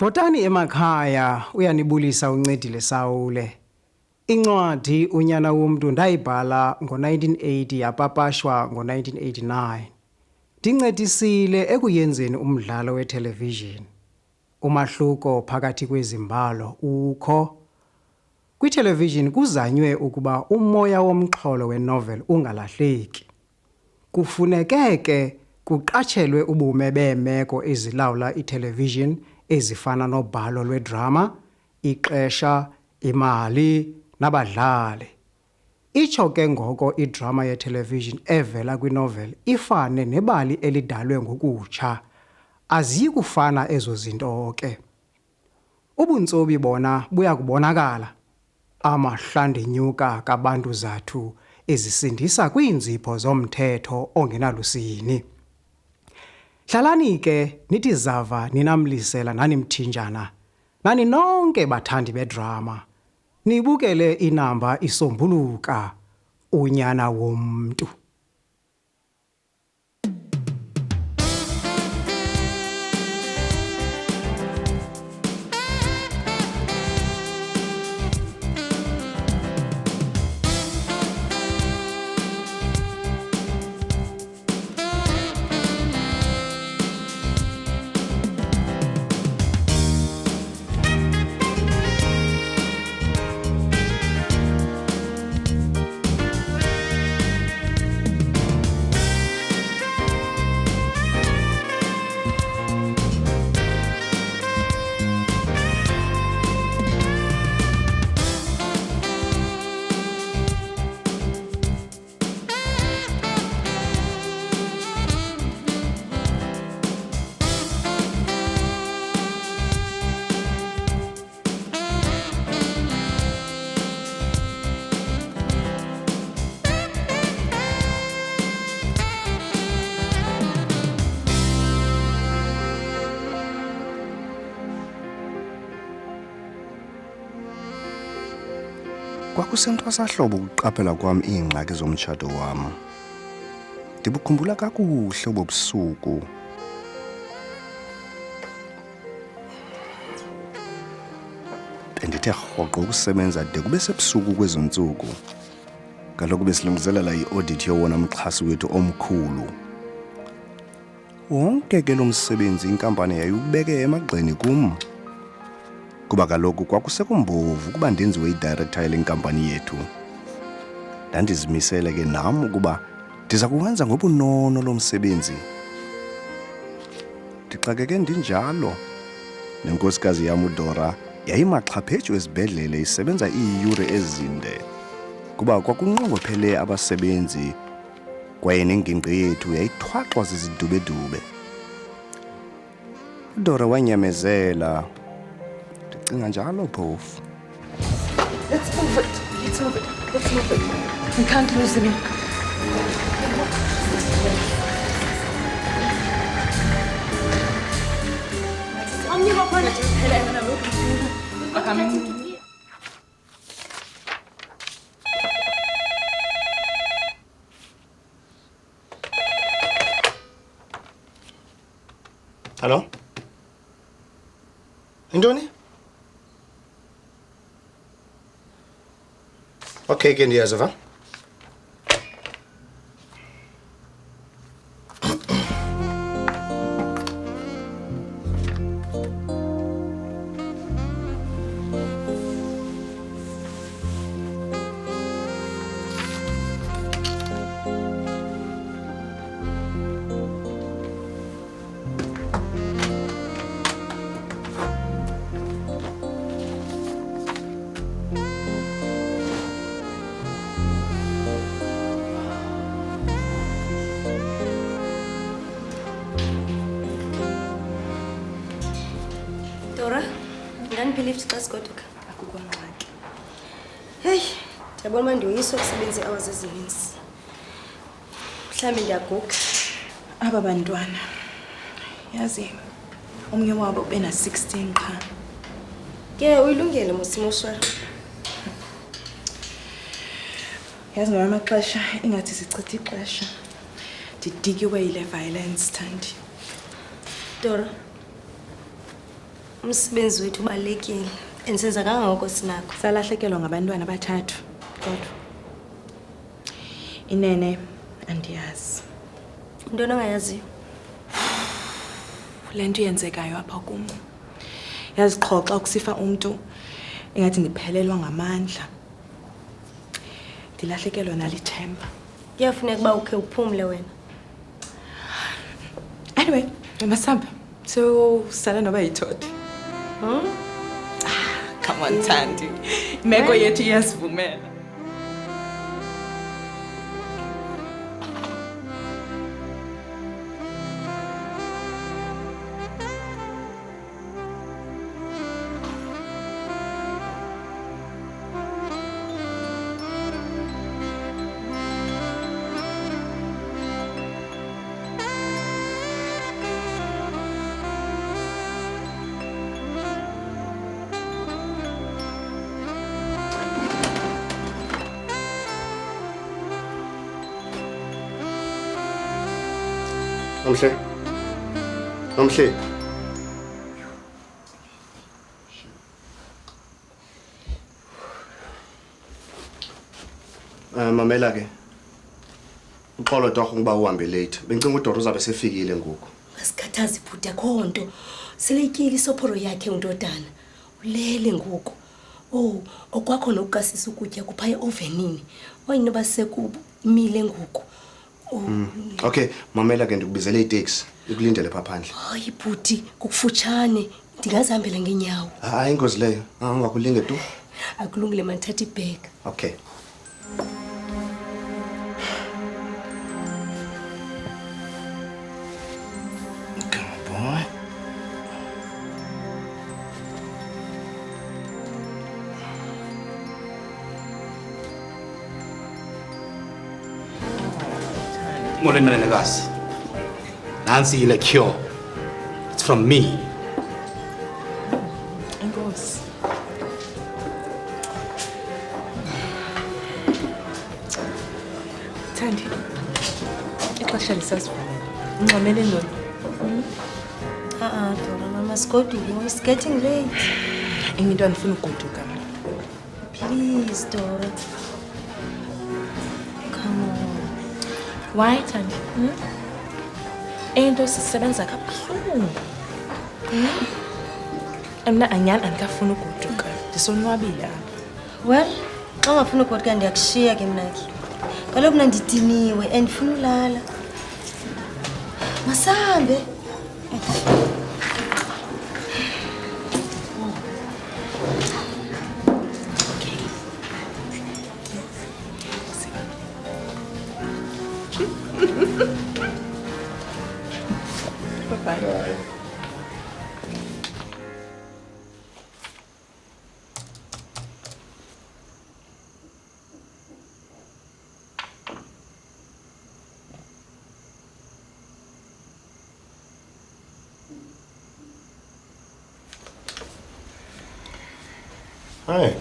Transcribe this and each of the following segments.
Bhotani emakhaya uyanibulisa uNcedile Sawule. Incwadi unyana womntu ndayibhala ngo-1980 yapapashwa ngo-1989. Ndincedisile ekuyenzeni umdlalo wetelevision. Umahluko phakathi kwezimbalo ukho. Kwitelevision kuzanywe ukuba umoya womxholo wenovel ungalahleki. Kufuneke ke kuqatshelwe ubume beemeko ezilawula itelevision ezifana nobhalo lwedrama, ixesha, imali nabadlali. Itsho ke ngoko idrama yetelevision evela kwinovel ifane nebali elidalwe ngokutsha. Aziyi kufana ezo zinto ke. Ubuntsobi bona buya kubonakala. Amahlandenyuka kabantu zathu ezisindisa kwiinzipho zomthetho ongenalusini. Hlalani ke nithi zava ninamlisela nanimthinjana. Nani nonke bathandi bedrama. Nibukele inamba isombuluka unyana womntu. Kwakusentwasahlobo ukuqaphela kwam iingxaki zomtshato wam. Ndibukhumbula kakuhle obo busuku. Bendithe rhoqo ukusebenza de kube sebusuku kwezo ntsuku. Kaloku besilungiselela i-audit yowona mxhasi wethu omkhulu. Wonke ke lo msebenzi inkampani yayubeke emagxeni kum. Kuba kaloku kwakusekumbovu ukuba ndenziwe idirector yale nkampani yethu. Ndandizimisele ke nam ukuba ndiza kuwenza ngobunono lo msebenzi. Ndixakeke ndinjalo. Nenkosikazi yam uDora yayimaxhaphetshu esibhedlele isebenza iiyure ezinde. Kuba kwakunqongophele abasebenzi kwaye nengingqi yethu yayithwaxwa zizidubedube. uDora wanyamezela. Njalo phofu. Let's move it. Let's move it. Let's move it. We can't lose them. Hello? Intoni? Okay, ke ndiyazava. Dora, nganibelieve xa sigoduka. Akukho ngxaki. Hey, ndiyabona uba ndiyoyiswa kusebenza ii-hours ezininzi. Mhlawumbi ndiyaguga. Aba bantwana, yazi, omnye wabo bena-16 qha. Ke uyilungele mosimoshwara. Yazi ngamanye amaxesha ingathi sichitha ixesha. Ndidikiwe yile violence, Thandi. Dora, Umsebenzi wethu ubalekile. Ensenza kangako sinakho. Salahlekelwa ngabantwana abathathu. Kodwa inene andiyazi. Into ongayaziyo. Lento yenzekayo apha kum. Yazixhoxa ukusifa umuntu engathi ndiphelelwa ngamandla. Ndilahlekelwa nalithemba. Kuyafuneka uba ukhe uphumle wena. Anyway, masamba. So sala noba yithodi. Come on Thandi. Imeko yethu iyasivumela. Nomhle. Mamela ke. Uxolo torho ngoba uhambe late. Bengicinga uDoro uzabe sefikile ngoku. Asikhathazi bhuti akho nto. Seleyikile isophoro yakhe uNtodana. Ulele ngoku. Oh, okwakho nokukasisa ukutya kuphaya ovenini. Oyinoba sekubo imile ngoku. Okay, mamela ke ndikubizele itaxi. Ikulindele pha phandle. Hayi bhuti, kukufutshane. Ndingazihambela ngeenyawo. Hayi ingozi leyo. Ungakulinge tu. Akulungile mandithatha ibheg. Okay. Come on, boy. Molweni manenekazi. Nansi ile cure. It's from me. Inkosi. Thandi. Ixesha lisasivumela. Ungxamele ntoni? Dora, mama, sigodukile. It's getting late. Into andifuna ugoduka. Please, Dora. Come on. Why Thandi? Into sisebenza kabuhlungu. Mna anyani andikafuna ugoduka. Ndisonwabile apha. Well, xa ungafuna ugoduka ndiyakushiya ke mna ke. Kaloku mna ndidiniwe and ndifuna ulala. Masambe. Bye-bye. Hi.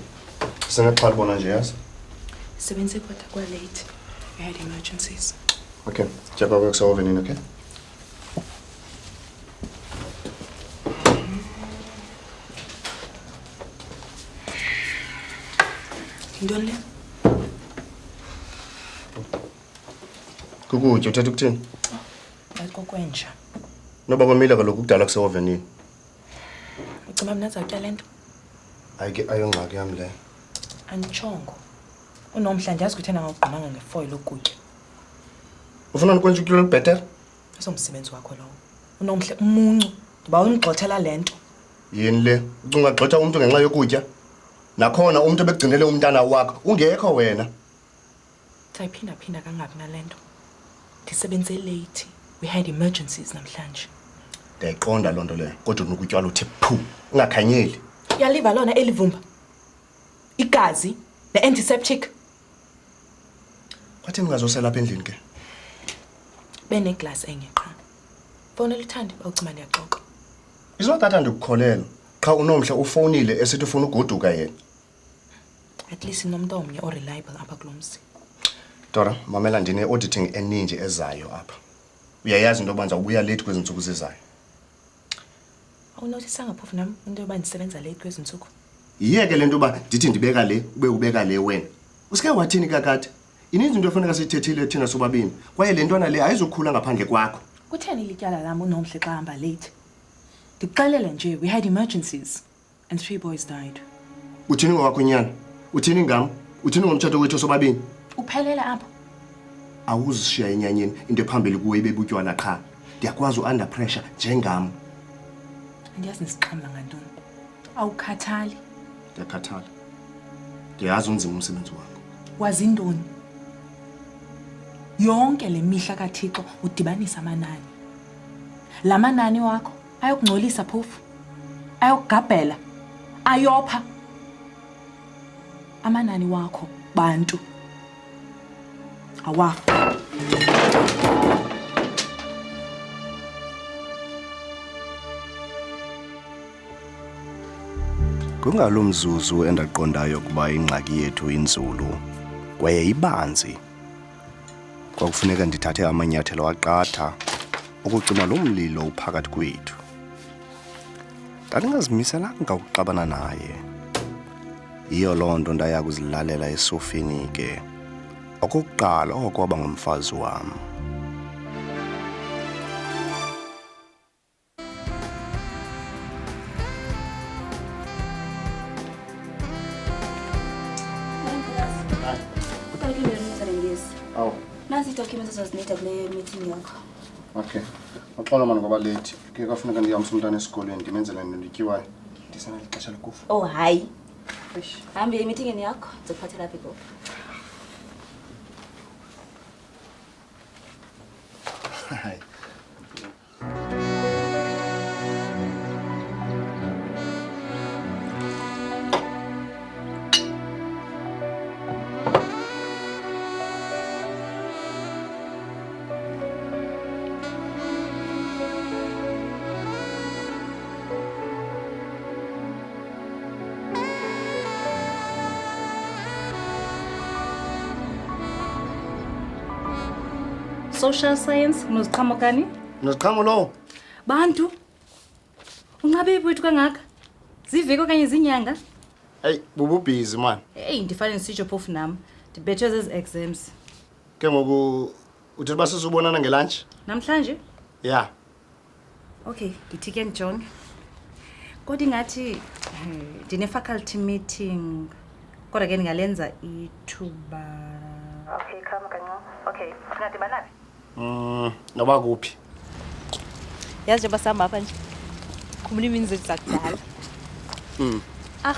Singaqala bona nje yazi. Sebenze kodwa kwa late. I had emergencies. Okay. Check out works over in, okay? Ntoni le? Kukutya uthetha ukuthini? Kokwenja. Noba kwamile kaloku kudala kuseovenini. Ucima mna zawutya le nto? Ayike ayongxaki yam leyo. Anditshongo. Unomhla ndiyazi ukuthi nangawugqinanga ngefoil ukutya. Ufuna ukwenza ukutya olubhetere? Esomsebenzi wakho lowo. Unomhle umuncu. Ndiba unigxothela le nto. Yini le? Ucinga gxotha umuntu ngenxa yokutya? Nakhona umuntu ebegcinele umntana wakho ungekho wena. Sayiphinda kangabi nale nto. Ndisebenze late. We had emergencies namhlanje. Ndiyayiqonda loo nto leyo. Kodwa unokutya luthe phu. Ungakhanyeli. Uyaliva lona elivumba. Igazi ne-antiseptic. Kwathi ningazosela apha endlini ke? Beneglass enye qha. Fonela uThandi bawucima ndiyaxoxa. Izothatha ndikukholela. Qha unomhle ufonile esithi ufuna ugoduka yena. At least nomuntu omnye oreliable apha kulomzi. Dora, mamela ndine auditing eningi ezayo apha. Uyayazi into yobanza ubuya late kwezi ntsuku zezayo. Awunotisanga phofu nami into yoba ndisebenza late kwezi ntsuku. Yiyeke le nto uba ndithi ndibeka le ube ubeka le wena. Usike wathini kakade? Ininzi into efuneka siyithethile thina sobabini. Kwaye le ntwana le ayizokhula ngaphandle kwakho. Kutheni lityala lam uNomhle xa hamba late? Ndikuxelele nje, we had emergencies and 3 boys died. Uthini ngowakho nyana? Uthini ngam? Uthini ngomtshato wethu sobabini? Uphelele apho. Awuzishiya enyanyeni into ephambili kuwe ibebutywala qha. Ndiyakwazi under pressure njengam. Andiyazi nisixhamla ngantoni. Awukhathali. Ndiyakhathala. Ndiyazi unzima umsebenzi wakho. Wazi ntoni? Yonke le mihla kaThixo udibanisa amanani. La manani wakho ayokungcolisa phofu. Ayokugabhela. Ayopha. Amanani wakho bantu. Awafa. Kungalomzuzu endaqondayo ukuba ingxaki yethu inzulu kwaye ibanzi. Kwakufuneka ndithathe amanyathelo aqatha ukucima lo mlilo uphakathi kwethu. Ndandingazimiselanga ukuxabana naye. Yiyo loo nto ndaya kuzilalela esofeni ke. Okokuqala okwaba ngumfazi wam. Awu. Nasi documents ezazinida kule meeting yakho. Okay. Axola mani ngoba late. Ke kafuneka ndihambise umntana esikolweni ndimenzele into ndityiwayo. Ndisana ixesha lokufa. Oh hayi. Hambe emeeting yakho ndizokuphathela apha igogo. Hayi. Social science unoziqhamo kani? Noziqhamo lo. Bantu. Ungabe wethu kangaka? Ziveke okanye zinyanga? Hey, busy man. Hey, ndifane nisitsho phofu nami. Ndibethwe zezi exams. Ke ngoku uthi basizubonana ngelunch? Namhlanje? Yeah. Okay, ndithi ke ndijonge. Kodwa ingathi ndine faculty meeting. Kodwa ke ndingalenza ithuba. Okay, khama kancinci. Okay, singadibana phi? Noba kuphi? Yazi nje basihamba apha nje. Khumula imini zethu zakudala.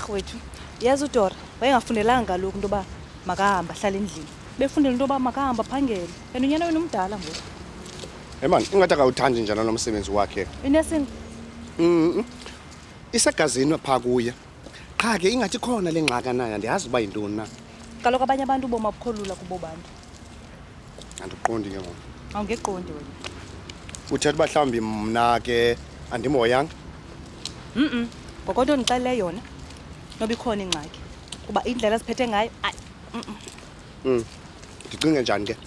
Wethu, yazi uDora wayengafundelanga kaloku into yoba makahamba ahlala endlini. Befundela into yoba makahamba phangele. Yena unyana wena umdala ngoku. Hey man, ingathi akawuthandi njalo nomsebenzi wakhe. Inesini? Isegazini pha kuye. Qha ke ingathi khona lengxaka naye andiyazi uba yintoni na. Kaloku abanye abantu ubomi abukholula kubo bantu. Andiqondi ke ngoku. Awungeqondi wena. Uthetha uba mhlawumbi mna ke andimhoyanga? Ngokonto ndixelele yona noba ikhona ingxaki kuba indlela siphethe ngayo ayi. Ndicinge njani ke?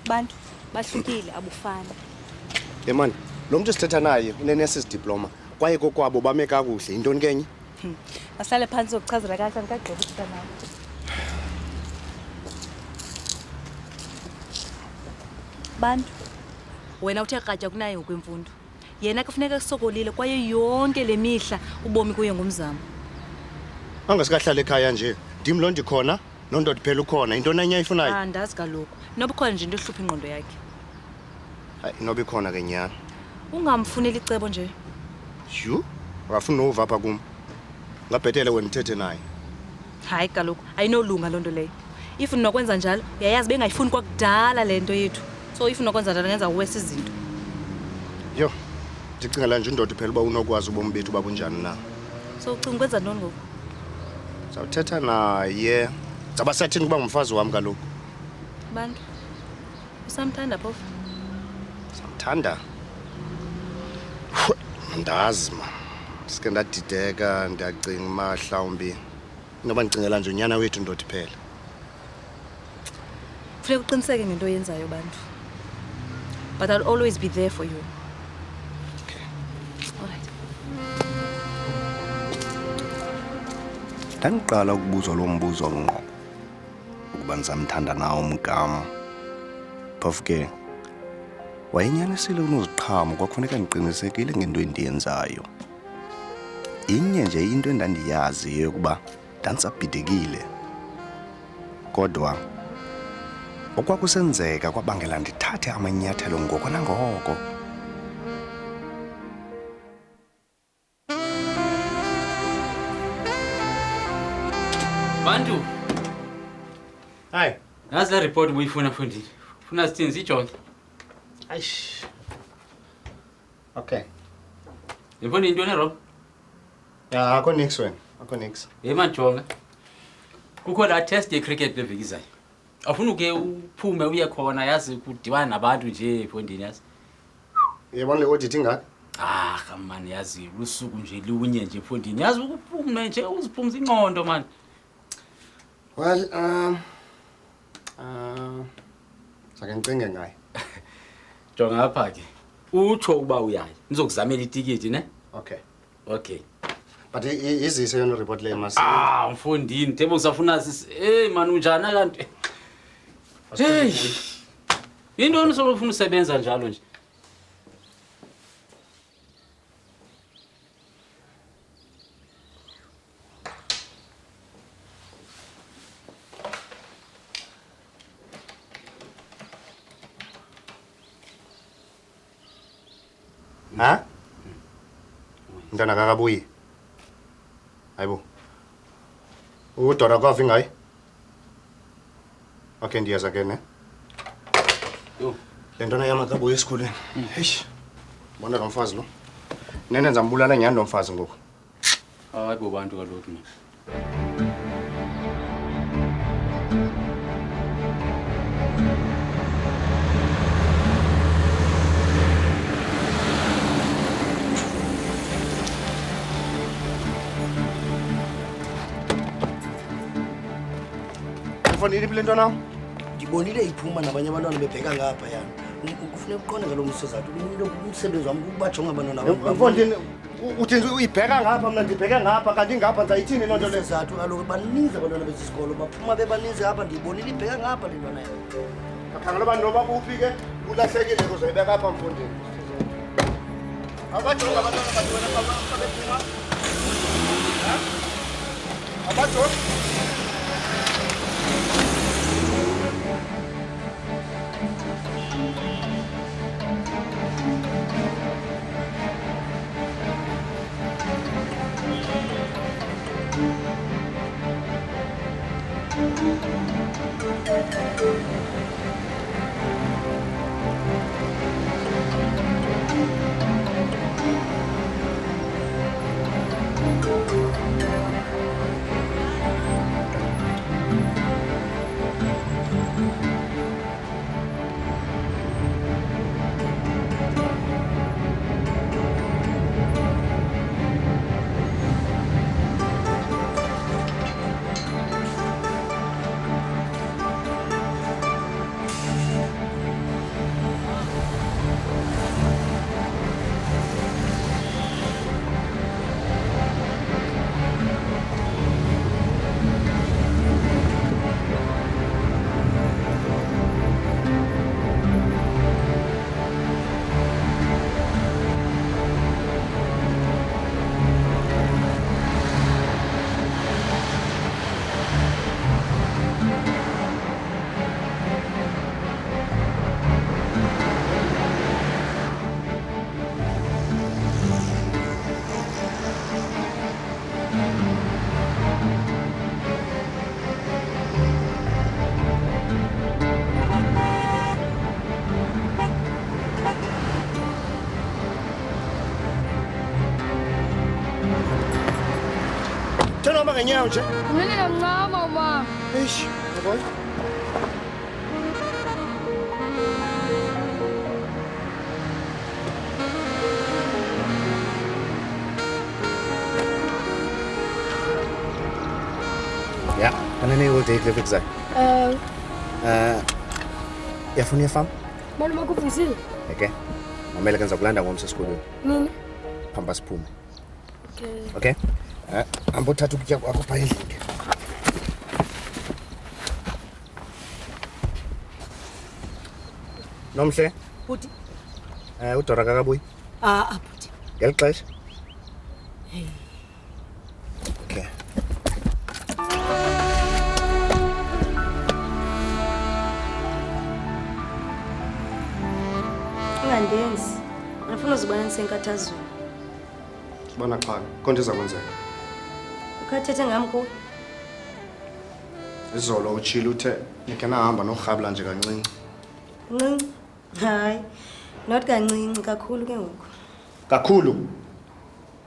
Bantu bahlukile abufani. Hey man, lo muntu sithetha naye une-nurses diploma kwaye kokwabo bame kakuhle yintoni kenye? Asihlale phansi zokuchazela kahle andikagqiba uthetha nawe. Bantu wena uthe kratya kunaye ngokwemfundo. Yena kufuneka kusokolile kwaye yonke le mihla ubomi kuye ngumzamo. Angasikahlala ekhaya nje. Ndim lo ndikhona, nondoda phela ukhona. Into enye ayifunayo? Andazi kaloku. Noba khona nje into ehlupha ingqondo yakhe. Hayi, noba ikhona ke nyana. Ungamfuneli icebo nje. Yhu, akafuni nova apha kum. Ngabhetele wena uthethe naye. Hayi kaloku, ayinolunga loo nto leyo. If unokwenza njalo, uyayazi bengayifuni kwakudala le nto yethu. So if unokwenza njalo ngenza uwesa izinto. Yho, ndicingela nje indoda phela uba unokwazi ubomi bethu babunjani na. So ucinga ukwenza ntoni ngoku? Zawuthetha naye. Zaba sathini kuba ngumfazi wami kaloku. Bantu, usamthanda phofu? Samthanda? Ndazi ma. Sike ndadideka ndiyacinga mhlawumbi noba ndicingela nje unyana wethu ndoda phela. Kufuneka uqiniseke ngento oyenzayo bantu. But I'll always be there for you. Okay. All right. Ndandiqala ukubuzwa lo mbuzo ngqo ukuba ndizamthanda nawo umgama. Phofu ke wayenyanisile unoziqhamo kwakufuneka ndiqinisekile ngento endiyenzayo. Inye nje into endandiyaziyo ukuba ndandisabhidekile. Kodwa okwakusenzeka kwabangela ndithathe amanyathelo ngoko nangoko. Bantu. Hayi. Nazi la report ubuyifuna mfundini. Ufuna sithini sijonge? Aish. Okay. Yimfundini into nerong? Ya, akho nix wena. Akho nix. Emanjonga. Kukho la test ye-cricket levikizayo. Afuna uke uphume uye khona yazi kudiwana nabantu nje mfundini yazi. Yebona le audit ingaka? Ah, man yazi lusuku nje lunye nje mfundini. Yazi ukuphume nje uziphumza ingqondo man. Well, sake ngicinge ngaye. Jonga apha ke. Utsho uba uyayi. Nizokuzamela itikiti ne? Okay. Okay. But izise yona report le masi. Ah, mfundini, themba usafuna man unjani kanti? Hey. Into onisofuna usebenza njalo nje. Ha? Mntana kakabuyi. Hayibo. Udora kwafi ngayi? Okay, ndiyaza ke ne. Yo. Le ntwana yami akabuyi esikolweni. Eish. Bona lo mfazi lo. Nene ngizambulala nyani lo mfazi ngoku. Hayibo bantu kaloku mina. Ufonile phela ntwana? Ndibonile iphuma nabanye abantwana bebheka ngapha yana. Kufuneka uqonde ngalo msozathu umsebenzi wami ukubajonga abantwana bami. Mfondini uthi uyibheka ngapha mina ndibheka ngapha kanti ngapha ngayithini loo nto le? Isizathu kaloku baninzi abantwana besikolo baphuma bebaninzi apha ndiyibonile ibheka ngapha le ntwana yam. Akhangela abantu noba kuphi ke ulahlekile kuzoyibeka apha mfondini. Abajonga abantwana bathi wena babephuma. Ha? Abajonga. Uhamba ngenyawo nje? Ngene kancama uma. Eish, yabona? Ja, wanneer wil je het zijn? Yafuna iyafama? Manje makuvizile. Okay. Mamela kenza kulanda ngomse esikolweni. Nini? Phamba siphume. Okay. Okay? hamba uthatha ukutya kwakho phaa endlini ke. Nomhle, Bhuti. uDora kakabuyi Bhuti. ngeli xesha. Okay. Ungandenzi. Ngifuna uzibona nisenkathazweni. Sibona qha, konke iza kwenzeka. Ukhathethe ngami kuwe. Izolo utshilo uthe nikhe nahamba norhabula nje kancinci. Ncinci. Hayi. Not kancinci kakhulu ke ngoku. Kakhulu.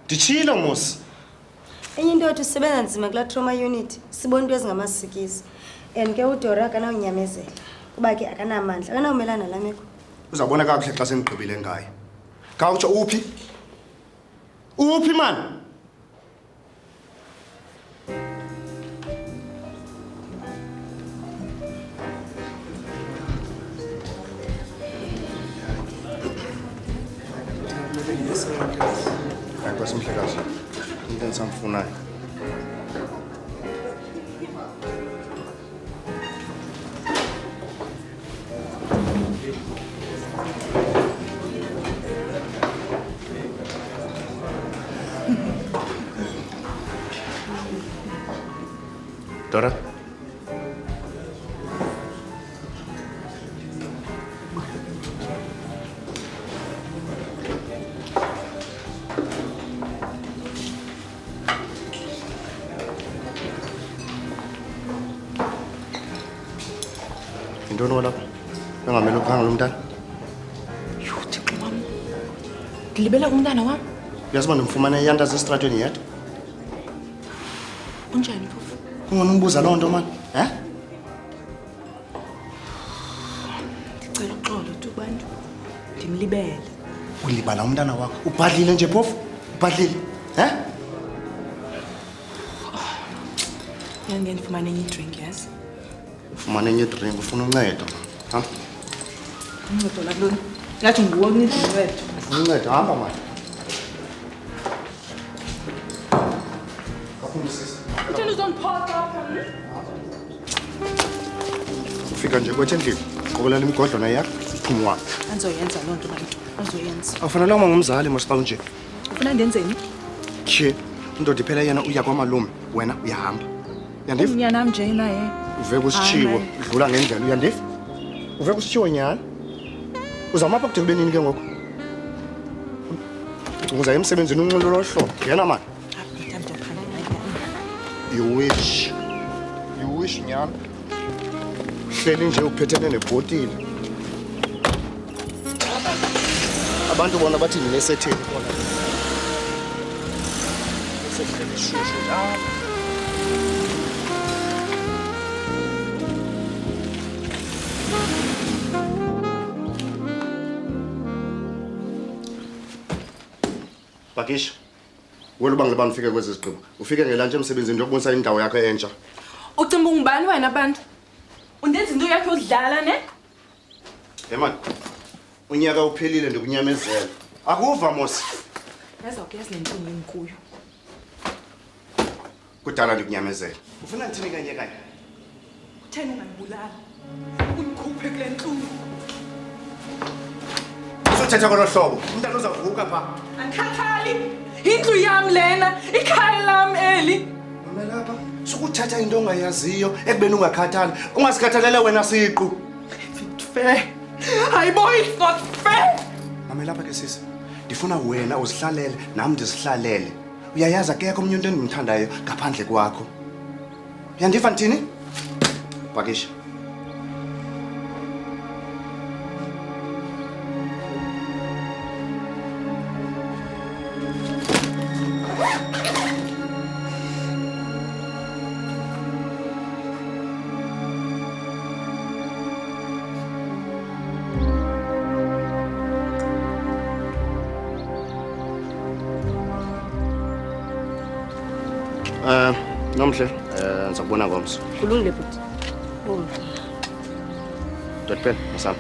Nditshilo mos. Enye into yothi usebenza nzima kula trauma unit, sibona into ezingamasikizi. And ke uDora akanawunyamezela. Kuba ke akanamandla, akanawumelana la meko. Uzabona kakuhle xa senigqibile ngaye. Khawutsho uphi? Uphi man? Hayi kwasimhlekazi. Into engisamfunayo. Dora? Yintoni walapha? Nangamele uphanga lo mntana? Yho, Thixo wam. Ndilibele umntana wam. Uyazi uba ndimfumane iyantazi esitratweni yedwa? Unjani phofu? Kungona umbuza loo nto mani? Ndicela uxolo tu bantu. Ndimlibele. Ulibala umntana wakho. Ubhadlile nje phofu? Ubhadlile? Yange ndifumane enye idrink, yazi? Ufumane enye idrink, ufuna uncedo. Uncedo lakuloni. Ngathi nguwe onceda uncedo. Ufuna uncedo, hamba mani. Utheni uzondiphoxa apha? Ufika nje kwethu endlini, qokolela imigodlwana yakho, phumwa. Andizoyenza loo nto bantu. Andizoyenza. Awufanele uma ngumzali mos xa unje. Ufuna ndenzeni? Tyhe, indoda iphela yena uya kwamalume, wena uyahamba. Uyandiva? Umnyanam nje naye. Uve kusitshiwo, udlula ngendlela, uyandiva? Uve kusitshiwo nyhani? Uzawuma apha kude kube nini ke ngoku? Uza emsebenzini unxilo lolo hlobo, yena mani. You wish nyhani. Hleli nje uphethene nebhotile. Abantu bona bathi ndinesetheni bona. Sehlele shushu njalo. Bakisha. Wena uba ngilibani ufike kwezi zigqibo. Ufike ngelantshi emsebenzini ndiyokubonisa indawo yakho entsha. Ucimba ungubani wena bantu? Undenza into yakhe yokudlala ne? Man, unyaka uphelile ndikunyamezela. Akuva mos. Yazi awukuyazi le nto ngikuyo. Kudala ndikunyamezela. Ufuna ndithini kanye kanye? Utheni ungandibulala? Undikhuphe kule ntlungu. Uzothetha kolo hlobo. Umntana uzavuka pha. Andikhathali. Indlu yam lena, ikhaya lam eli. Mamela apha. Sukuthatha into ongayaziyo ekubeni ungakhathali. Ungasikhathalele wena siqu. It's fair. Hayibo, it's not fair. Mamela apha ke sisi. Ndifuna wena uzihlalele nami ndizihlalele. Uyayazi akekho omnye umuntu endimthandayo ngaphandle kwakho. Uyandiva ndithini? Bakisha. Nomhle, ngizakubona ngomso. Kulungile bhuti. Dotpen, masam.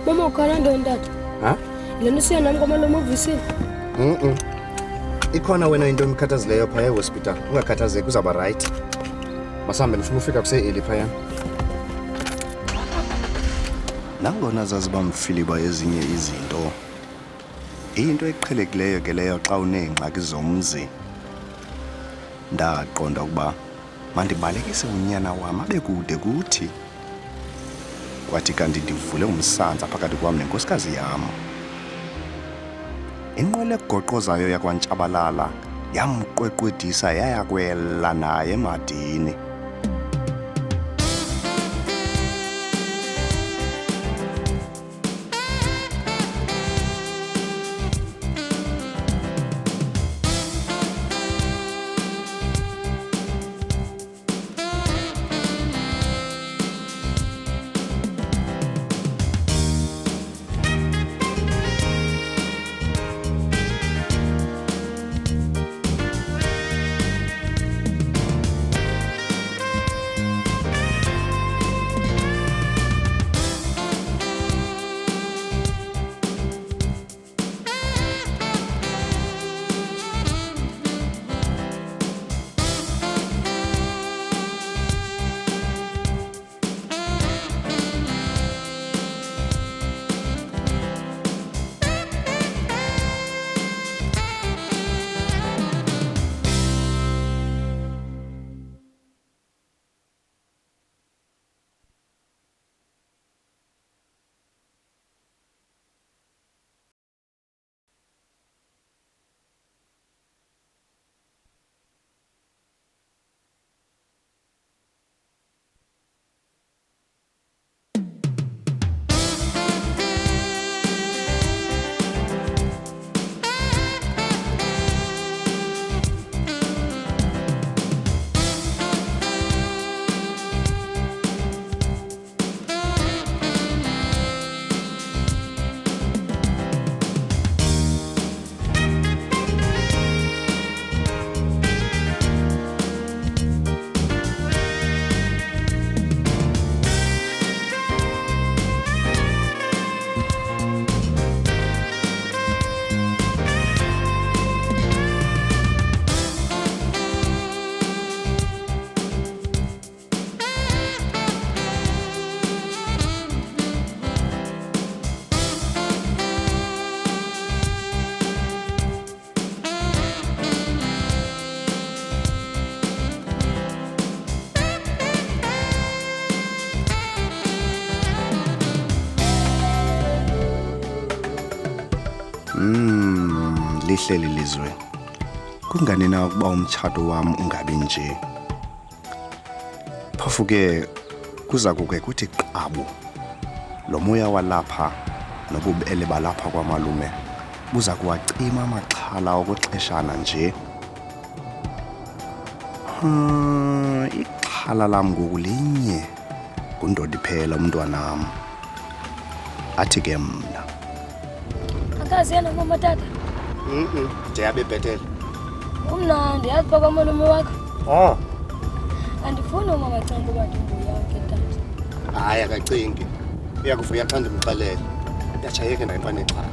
Mama ukhala ndoni tata? Ha? Lena siya nami kwamalomo uvisile. Ikhona wena into emkhathazileyo phaya ehospital. Ungakhathazeki uzaba right. Masambe ndifuna ufika kuse-early phayana. Nangona zaziba mfiliba ezinye izinto. Into eqhelekileyo ke leyo xa uneengxaki zomzi. Ndaqonda ukuba mandibalekise unyana wam abe kude kuthi. Kwathi kanti ndivule umsantsa phakathi kwam nenkosikazi yam. Inqwele egoqozayo yakwaNtshabalala yamqweqwedisa yayakwela naye emadini. Lihleli lizwe. Kungani na ukuba umtshato wam ungabi nje? Phofu ke kuza kuke kuthi qabu. Lo moya walapha nobubele balapha kwamalume buza kuwacima amaxhala okwexeshana nje. Ixhala lam ngoku linye ngundodi phela umntwanam. Athi ke mna. Akazi yena mama tata. Ndiyabe bhetele. Umnandi yazi pha kwamalume wakho. Oh. Andifuni umama canga uba ndimbuya wakhe tata. Hayi akacingi. Uyakuvuya xa ndimxelele. Ndiyatshayeka ndayiba nexhala.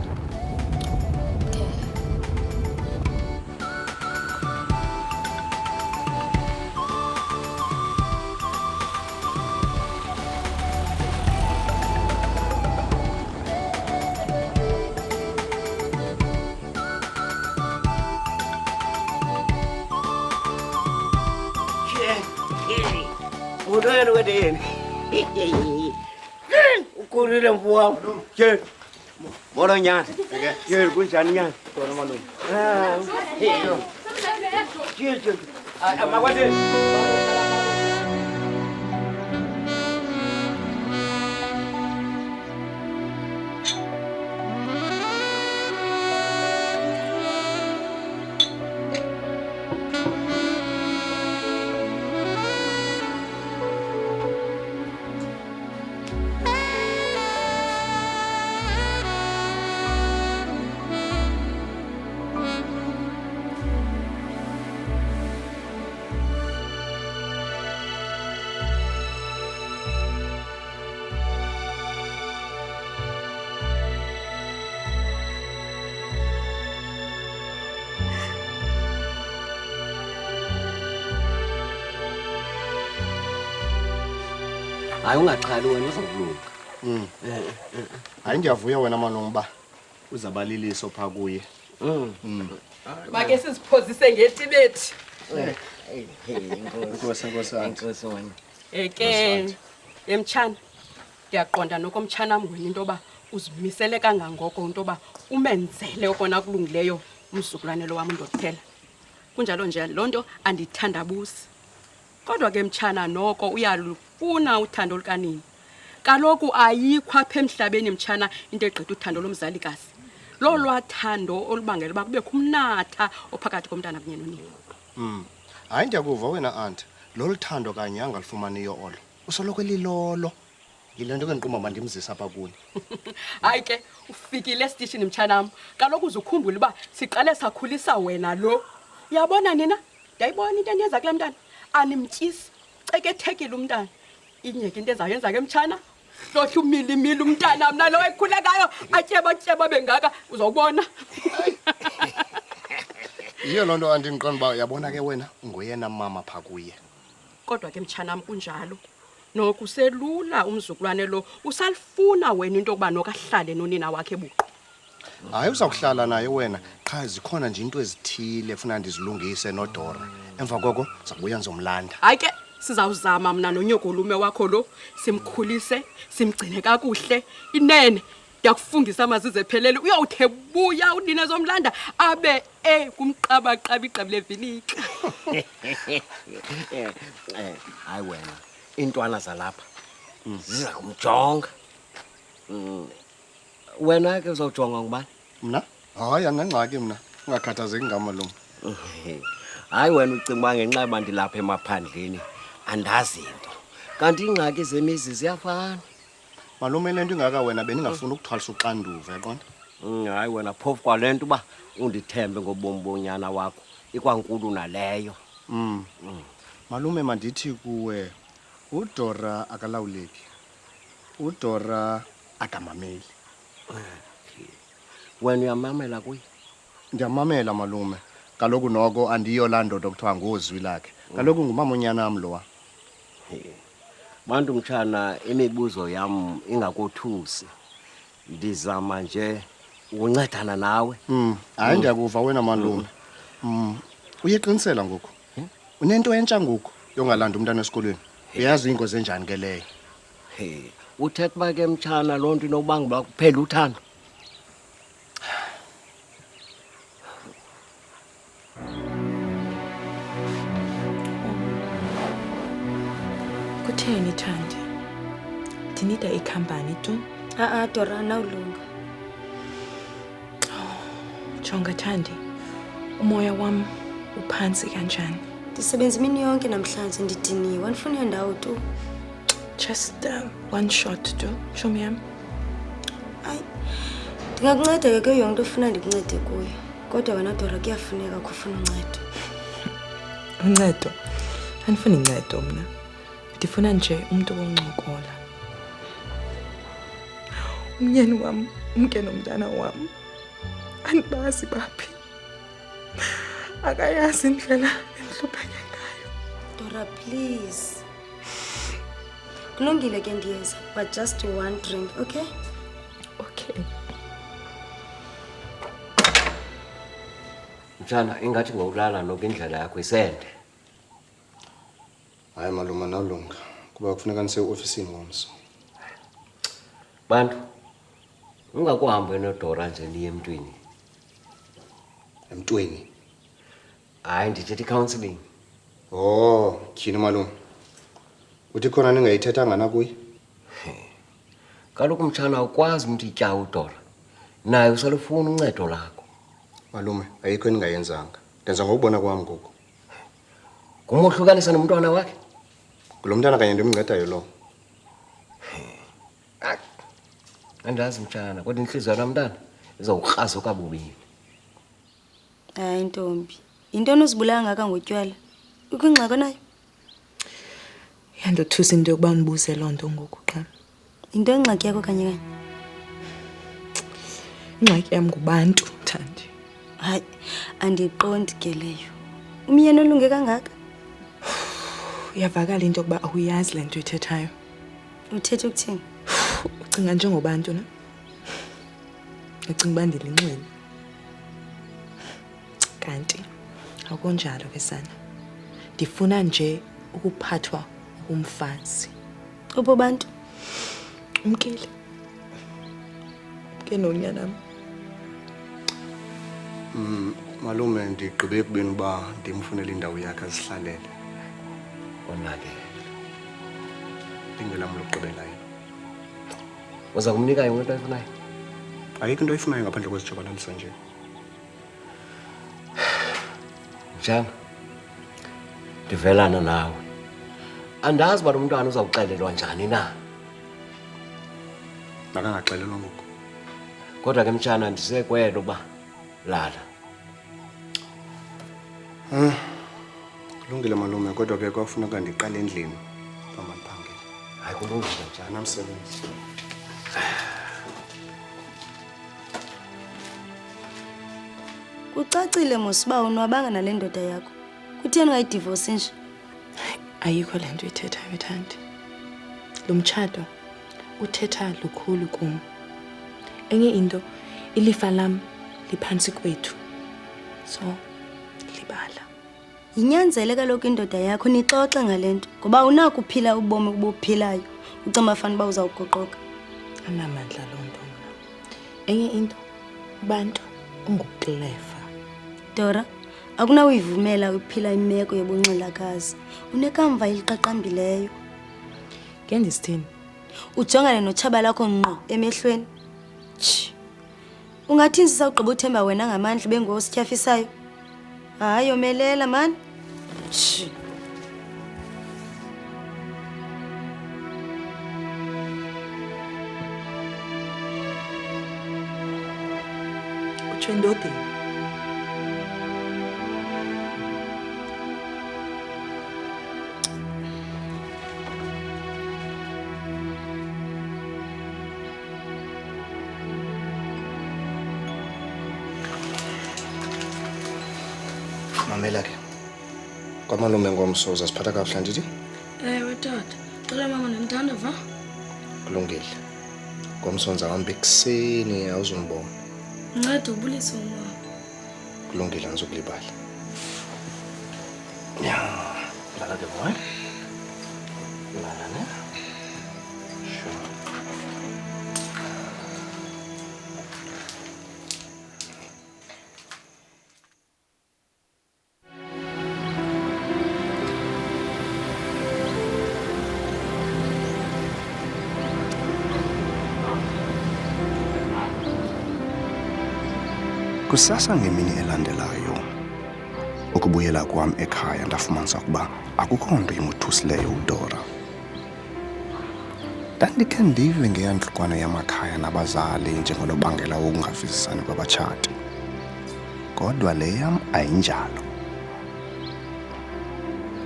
Udoyeni wedeni. Ukhulile mfowami. Ke. Molo nyana. Ke kunjani nyana? Khona malume. Ke. Amakwade. hayi ungaxhali wena uzokulunga. Hayi ndiyavuya wena malungu uzabaliliso pha kuye. Make siziphozise ngetibethi. Inkosi wena. Eke emtshana. Ndiyaqonda nokomtshana wena into ba uzimisele kangangoko into ba umenzele okona kulungileyo umzukulwane lo wami ndokuphela. Kunjalo nje lonto andithandabusi. Kodwa ke mtshana noko uyalufuna uthando lukanini. Kaloku ayikho apha emhlabeni mtshana into egqitha uthando lomzalikazi. Lo lwathando olubangela uba kubekho umnatha ophakathi komntana kunye nonina. Hayi ndiyakuva wena aunt. Lo luthando kanye angalifumaniyo olo. Usoloko elilolo. Yile nto ke ndiqumba mandimzisa apha kuni. Hayi ke ufikile estation mtshanam. Kaloku uzukhumbula uba siqale sakhulisa wena lo. Uyabona nina? Ndiyayibona into endiyenza kule mntana. Animtyisi. Cekethekile umntana. Inyeke into ezayenza ke mtshana. Hlohla umilimili umntana mna lo ekhulekayo atyeba bengaka uzawubona. Yiyo loo nto andindiqonda uba yabona ke wena ngoyena mama pha kuye. Kodwa ke mtshanam kunjalo. Nokuselula umzukulwane lo usalifuna wena into yokuba nokahlale nonina wakhe buqu. Hayi uzawuhlala naye wena qha zikhona nje into ezithile ekufuneka ndizilungise noDora. Emva koko zakubuya ndizomlanda. Hayi ke sizawuzama mna nonyokolume wakho lo simkhulise simgcine kakuhle inene. Ndiyakufungisa amazize ephelele uyawuthe buya unina zomlanda abe kumqabaqaba igqabi levinika. Hayi wena intwana zalapha ziza kumjonga. Wena ke uzawujonga ngubani? Mna? Hayi anangxaki mna. Ungakhathazeki ngamalungu. Hayi wena ucinga uba ngenxa yoba ndilapha emaphandleni andazi into. Kanti ingxaki zemizi ziyafana. Malume le nto ingaka wena beningafuni ukuthwalisa uxanduva yaqonda? Hayi wena phofu kwale nto uba undithembe ngobomi bonyana wakho ikwankulu naleyo. Malume mandithi kuwe uDora akalawuleki. uDora akamameli. Wena uyamamela kuye? Ndiyamamela malume. Kaloku noko andiyo laa ndoda okuthiwa ngozwi lakhe. Kaloku ngumama onyana am lowa. Bantu mtshana imibuzo yam ingakothusi. Ndizama nje ukuncedana nawe. Hayi ndiyakuva wena malume. Uyeqinisela ngoku. Unento entsha ngoku yongalanda umntana esikolweni. Uyazi ingozi enjani ke leyo? Uthetha uba ke mtshana loo nto inokubanga uba kuphela uthando. Kutheni Thandi? Ndinida ikhampani tu? Dora nawulunga. Jonga Thandi, umoya wam uphansi kanjani? Ndisebenza imini yonke namhlanje ndidiniwe. Andifuni ndawo tu. Just one shot tu, chomi yam. Hayi. Ndingakunceda ke yonke into ofuna ndikuncede kuyo. Kodwa wena Dora kuyafuneka ukufuna uncedo. Uncedo? Andifuni uncedo mna. Ndifuna nje umuntu oncokola. Umyeni wam, umke nomntana wam. Andibazi baphi. Akayazi indlela endihlupheke ngayo. Dora, please. Kulungile ke ndiyeza, but just one drink, okay? Okay. Mtshana ingathi ngokulala noko indlela yakho isende. Hayi malume nawulunga. Kuba kufuneka nise-ofisini ngomso. Bantu ungakuhambe noDora nje niye emntwini. Emntweni? Hayi ndithetha i-counselling. Oh, tyhini malume. Uthi khona ningayithethanga nakuye? Kaloku mtshana ukwazi umntu itya uDora. Naye usalufuna uncedo lakho. Malume, ayikho ningayenzanga. Ndenza ngokubona kwami ngoku. Kumohlukanisa nomntwana wakhe? Kulo mntana kanye ndimncedayo lo. Andazi mtshana, kodwa inhliziyo yomntana izawukraza okabubini. Hayi ntombi. Into onozibulala ngaka ngotywala. Ukho ingxaki nayo? Yandothusa into yokuba unibuze loo nto ngoku qha. Into engxaki yakho kanye kanye? Ingxaki yam ngubantu, Thandi. Hayi, andiqondi ke leyo. Umyeni olunge kangaka? Uyavakala into yokuba awuyazi le nto uyithethayo. Uthethe ukuthini? Ucinga njengobantu na? Ucinga uba ndilinxele. Kanti akunjalo ke sana. Ndifuna nje ukuphathwa umfazi. Ubo bantu? Umkile. Ke nonyanam. Malume ndigqibe ekubeni uba ndimfunele indawo yakhe azihlalele. Onake. Ingelam lokugqibelayo. Uza kumnika yonke into ayifunayo? Ayikho into ayifunayo ngaphandle kwezitshabalalisa nje. Njani? Ndivelana nawe. Andazi uba lo mntwana uzawuxelelwa njani na. Makangaxelelwa ngoku. Kodwa ke mtshana ndisekwela uba lala. Kulungile malume kodwa ke kwafuneka ndiqale endlini phambi ndiphangele. Hayi kulungile mtshana. Namsebenzi. Kucacile mosiba unwabanga nale ndoda yakho. Kutheni ungayidivorce nje? Ayikho le nto ithethayo Thandi. Lo mtshato uthetha lukhulu kum. Enye into ilifa lam liphansi kwethu. So libala. Yinyanzele kaloku indoda yakho nixoxe ngalento ngoba unako uphila ubomi obuphilayo. Ucamba fana uba uzawugoqoka. Anamandla lo nto. Enye into abantu unguklefa. Dora, akunawuyivumela ukuphila imeko yobunxilakazi. Unekamva eliqaqambileyo. Ke ndisithini? Ujongane notshaba lakho ngqo emehlweni. Ungathi sisawugqiba uthemba wena ngamandla bengosityhafisayo. Hayi yomelela man. Utsho endodeni. Mamela ke. Kwamalume ngomsoza siphatha kahle ndithi? Ewe tata, cela mama ndimthanda va. Kulungile. Ngomsonza wami bekuseni awuzumbona. Nceda ubulise umama. Kulungile ngizokulibala. Ya, lala ke boy. Lala ne? Sure. Kusasa ngemini elandelayo ukubuyela kwami ekhaya ndafumanisa ukuba akukho nto imothusileyo uDora. Ndandikhe ndive ngeyantlukwano yamakhaya nabazali njengonobangela wokungavisisani kwabatshati. Kodwa le yam ayinjalo.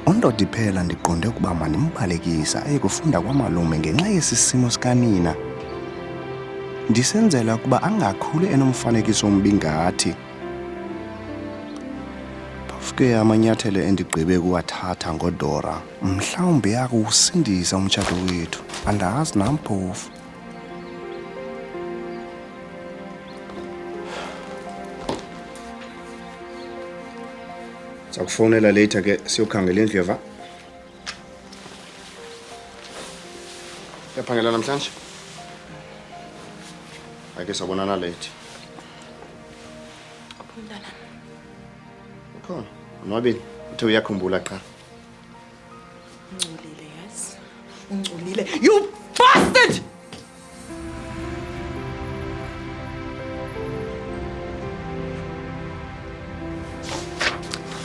Undoda iphela ndiqonde ukuba mandimbalekisa ayekufunda kwamalume ngenxa yesisimo sikanina. Ndisenzela ukuba angakhuli enomfanekiso ombi ngathi. Phofuke amanyathelo endigqibe kuwathatha ngoDora, mhlawumbi yakuwusindisa umtshato wethu. Andazi namphofu. Sakufonela later ke siyokhangela indlu yeva. Yaphangela namhlanje? Ake sabonana late. Aphundana. Khona. Nobile, uthe uyakhumbula cha. Ungcolile yazi. Ungcolile. You bastard!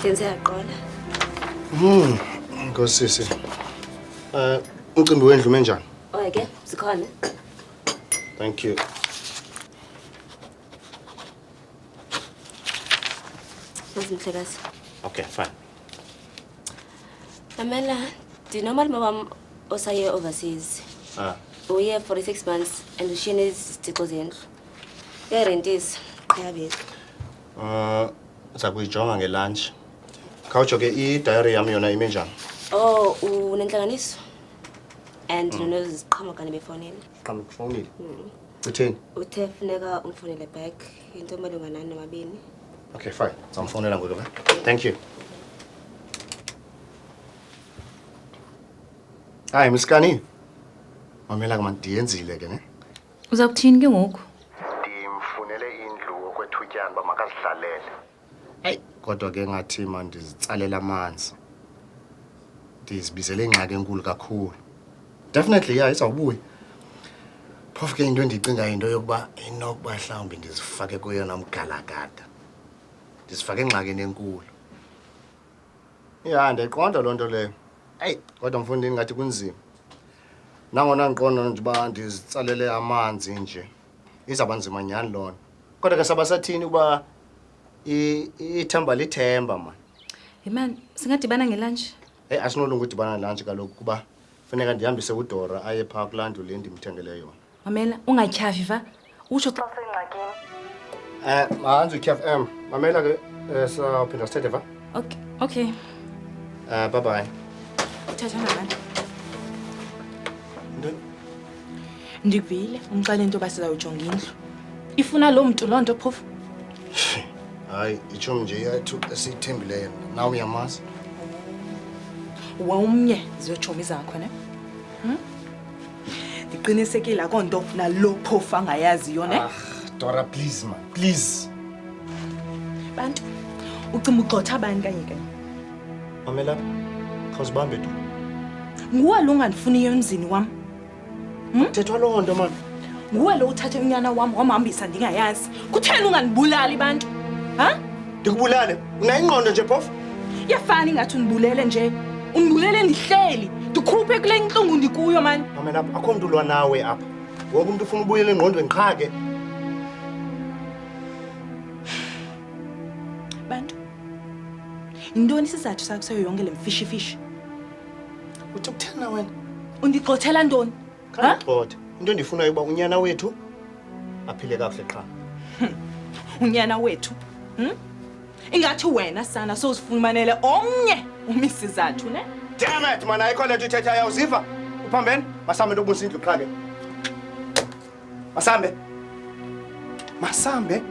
Yenze yaqola. Nkosisi. Ucimbi wendlu menjani? Oyeke, sikhona. Thank you. Mhlekazi. Okay, fine. Amela, do you know my mom osaye overseas? We're here for 6 months and she needs to go in. Yeah, rent is. Sakuyijonga ngelunch. Khawutsho ke I-diary yami yona ime njani? Oh, unenhlanganiso? and nonoziqhama kane befonini. Qhamuka kufonile. Uthini? Uthe funeka umfonele back into malunga nani nomabini. Okay, fine. Ngizamfonela ngoku ke. Thank you. Hayi Miss Kani. Mamela ke mandiyenzile ke ne. Uza kuthini ke ngoku? Ndimfunele indlu okwethutyana ba makazihlalele. Hey, kodwa ke ngathi mandizitsalela amanzi. Ndizibizele ingxaki enkulu kakhulu. Definitely yeah, izawubuya. Phofu ke into endicinga into yokuba inokuba mhlawumbe ndizifake kuyo namgalagada. Ndizifake engxakini enkulu. Yeah, ndiqonda lonto leyo. Hey, kodwa mfundini ngathi kunzima. Nangona ngiqonda nje uba ndizitsalele amanzi nje. Izaba nzima nyani lona. Kodwa ke sabasathini uba ithemba lithemba man. Hey man, singadibana ngelunch. Hey, asinolunga udibana ngelunch kaloku kuba funeka ndihambise uDora aye phaa kulandu le ndimthengele yona. Mamela, ungatyhafi va. Utsho xa usengxakini. Mahanzi utyhafi mamela ke sawuphinda sithethe va. Okay. Bye bye. Uthatha nabantu. Ndikuvile umxele into basizawujonga indlu. Ifuna lo muntu lonto phofu. Hayi, itsho nje yethu esithembileyo. Nawe uyamazi. Womnye ziyotshomi zakho ne? Ndiqinisekile akonto nalo phofu angayaziyo ne? Dora please man, please. Bantu ucimba ugxotha abani kanye. Mamela, khawuzibambe tu. Nguwe lo ungandifuniyo emzini wam. Thethwa loo nto man. Nguwe lo uthathe unyana wam wamhambisa ndingayazi. Kutheni ungandibulali bantu? Ha? Ndikubulale. Unayingqondo nje phofu? Yafana ingathi undibulele nje. Undibulele ndihleli. Ndikhuphe kule nhlungu ndikuyo man. Mamela, akho umuntu ulwa nawe apha. Wonke umuntu ufuna ubuyela engqondweni qha ke. Bantu. Indoni isizathu sakho sayo yonke lemfishi. Uthi ukuthena wena? Undigxothela ntoni? Ha? Gxotha. Into endifuna uba unyana wethu aphile kakuhle qha. Unyana wethu. Ingathi wena sana sozifumanele omnye umisizathu ne? Damn it man, ayikho lento ithethayo uziva? Uphambene? Masambe nobunisa indlu qha ke. Masambe.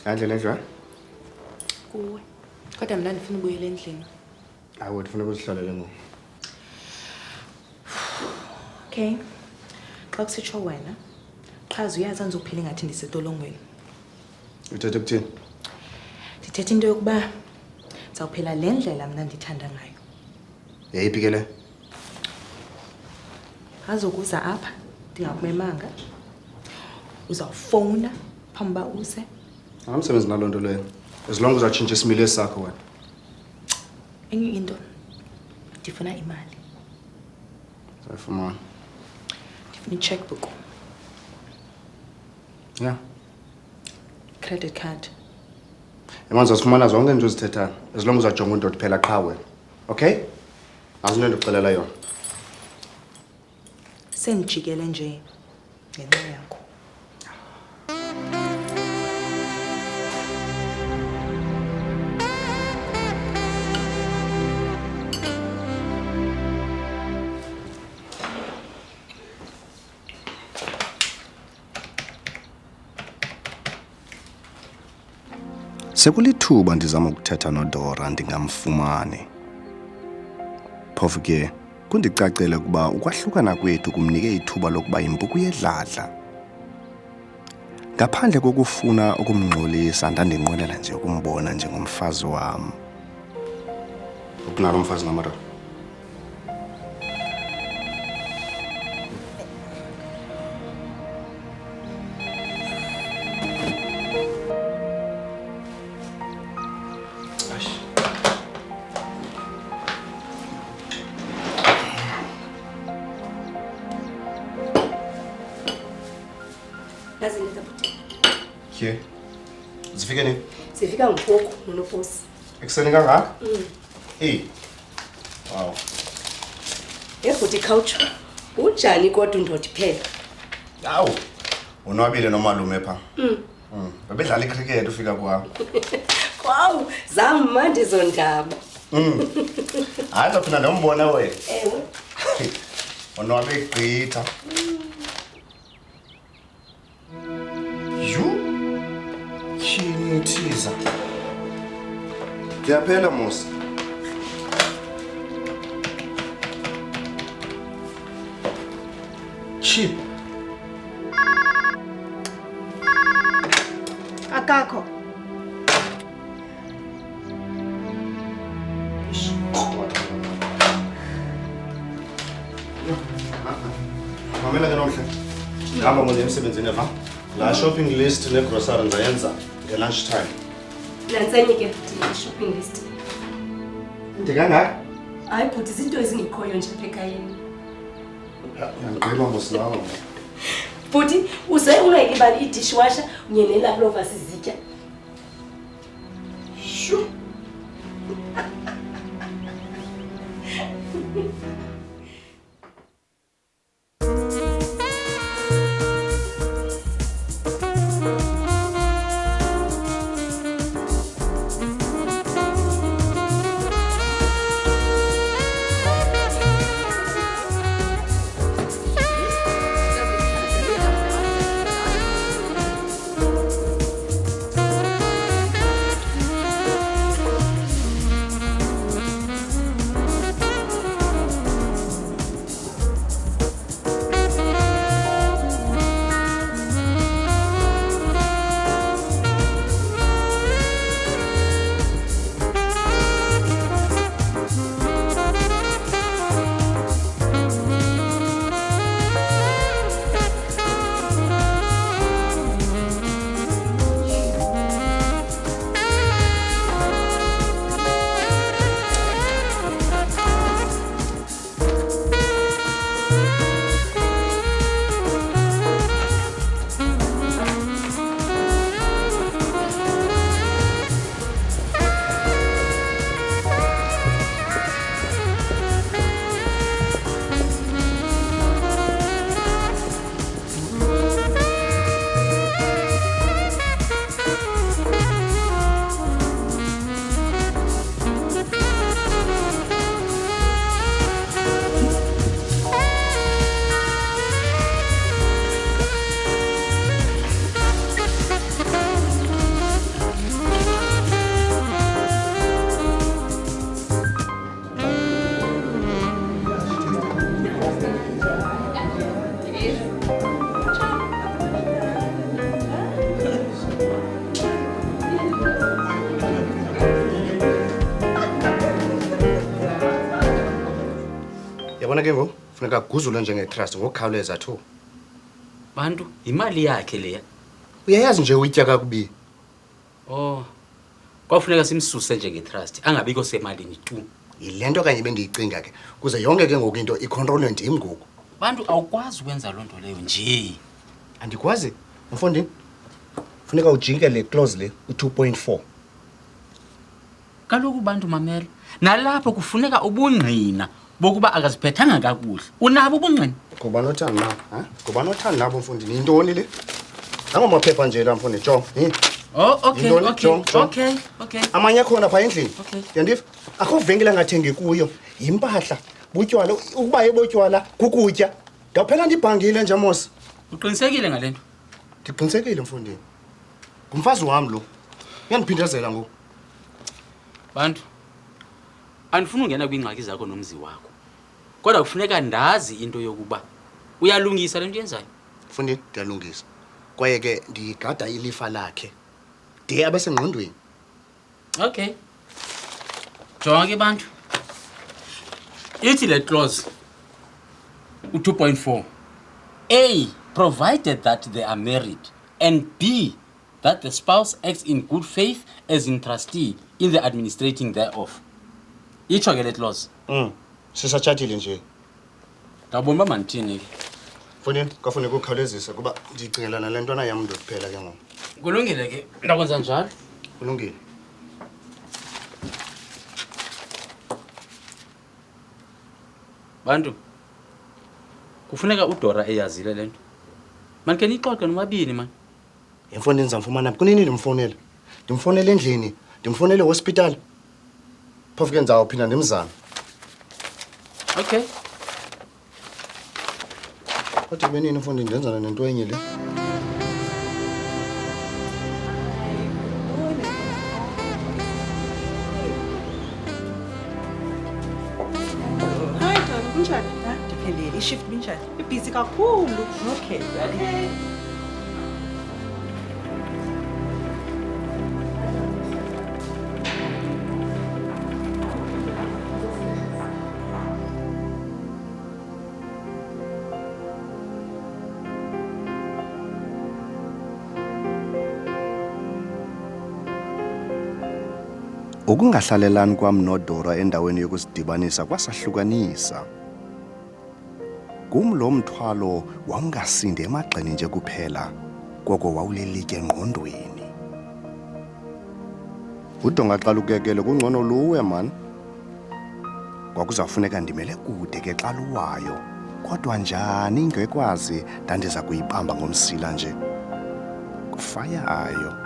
Andle nje? Kuwe. Kodwa mina ndifuna ubuyela endlini. Hayi ndifuna ukuzihlalele ngoku. Okay. Xa kusitsho wena, qhaza uyazi angizophila ngathi ndisetolongweni. Uthethe ukuthini? Ndithetha into yokuba zawuphela le ndlela mina ndithanda ngayo. Yeyiphi ke le? Azokuza apha ndingakumemanga. Uzawufowuna phambi ba use. Angamsebenzi naloo nto leyo. As long as uzatshintsha isimilo sakho wena. Enye into ndifuna imali. Sayifumana. Ndifuna i-checkbook. Yeah. Credit card. Emanzi asifumana zonke into ezithethayo. As long as uzajonga into phela qha wena. Okay? Azinto ndikuxelela yona. Sendijikele nje ngenxa yakho. Sekulithuba ndizama ukuthetha noDora ndingamfumani. Phofu ke kundicacele ukuba ukwahlukana kwethu kumnike ithuba lokuba impuku yedladla. Ngaphandle kokufuna ukumngxolisa ndandinqwenela nje ukumbona njengomfazi wam. Ukunalo umfazi ngamadoda. Ke. Zifike nini? Sifika ngoku nonoposi. Ekuseni kangaka? Wow. Ebhuti khawutsho. Unjani kodwa undoda phela? Awu. Unwabile nomalume pha. Babedlala icricket ufika kwami. Wow, zamandi zondaba. Hayi phela nombona wena. Ewe. Unwabe igqitha. Kini thiza. Ngiyaphela Musa. Chip. Akakho. Mamela ke nomhle. Ngihamba manje emsebenzini eva. La shopping list ne grocery ndayenza nge lunch time. Nantsanye ke bhuti shopping list. Ndikangaka? Hayi bhuti izinto ezingekhoyo nje apha ekhayeni. Ngicela musinawo. Bhuti uze ungayilibali i-dishwasher unye ne-leftovers sizitya. Sure. Yabona ke ngo funeka guzule njenge-trust ngokukhawuleza thu. Bantu imali yakhe leya. Uyayazi nje uyitya kakubi. Oh. Kwafuneka simsuse njenge-trust angabiko semalini tu. Yilento kanye bendiyicinga ke kuze yonke ke ngoku into icontrolwe ndim ngoku. Bantu awukwazi ukwenza lonto leyo nje. Andikwazi mfondini. Funeka ujinke le clause le u2.4. Kaloku bantu mamela nalapho kufuneka ubungqina bokuba akaziphethanga kakuhle. Unabo ubungqina? Kuba nothanda na, ha? Kuba nothanda nabo mfondini intoni le? Nangomaphepha nje la mfondini John. Oh, okay. Amanye khona pha endlini. Okay. Yandiva? Akho venkile angathengi kuyo. Yimpahla, butywala, ukuba ebotywala kukutya. Ndaphela ndibhangile nje Mos. Uqinisekile ngalento? Ndiqinisekile mfondini. Ngumfazi wami lo. Uyandiphindezela ngoku. Bantu andifuna ungena kwingxaki zakho nomzi wakho. Kodwa kufuneka ndazi into yokuba uyalungisa lento yenzayo. Mfondini, ndiyalungisa. Kwaye ke ndigada ilifa lakhe. De abesengqondweni. Okay. Jonga ke bantu. Ithi le clause u2.4. A, provided that they are married, and B, that the spouse acts in good faith as in trustee in the administrating thereof. Itsho ke le clause. Sisachatile nje. Ngabona ba mandithini ke. Mfondini, kwafuneka ukhawulezisa kuba ndicingelana le ntwana yam ndokuphela ke ngoku. kulungile ke ndakwenza njalo. Kulungile. Bantu kufuneka uDora eyazile lento. Man ke nixoxe nomabini man. Emfondini zamfumana kunini ndimfonela? Ndimfonela endlini, ndimfonela ehospital. Phofu ke ndizawuphinda ndimzame. Okay. Kodwa benini mfondini ndenzana nento enye le. Hayi Dona, kunjani? Ndiphelele, ishift binjani? Ibhizi kakhulu. Okay, okay. Ukungahlalelani kwam noDora endaweni yokusidibanisa kwasahlukanisa. Kum lo mthwalo wawungasindi emagxeni nje kuphela, koko wawulelike engqondweni. Udonga xa lukekele kungcono luwe man. Kwakuzawufuneka ndimele kude ke xa luwayo, kodwa njani ingekwazi ndandiza kuyibamba ngomsila nje. Kufayayo.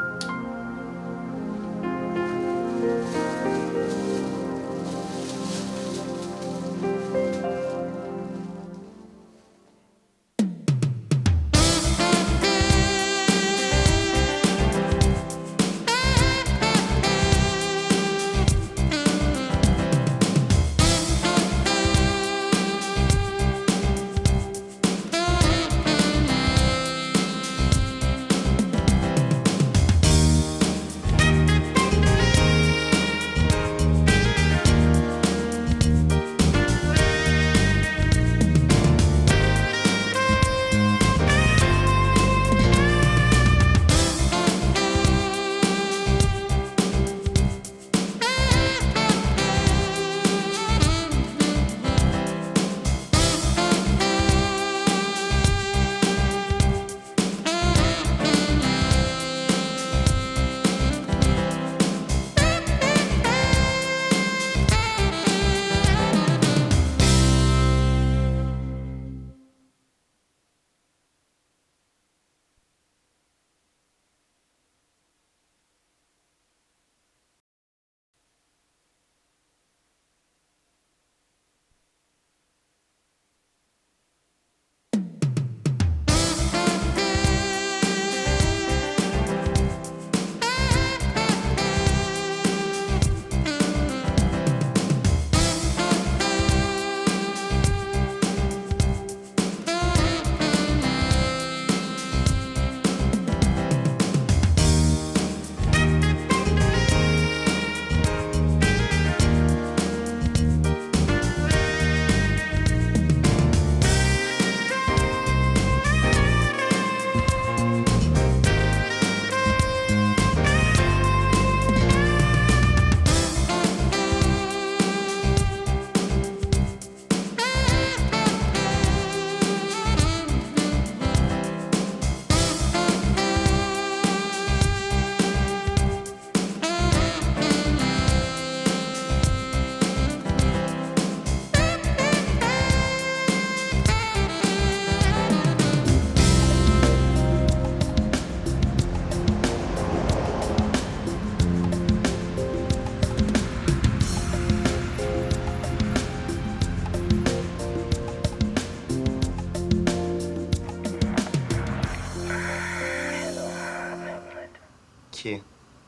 Khe,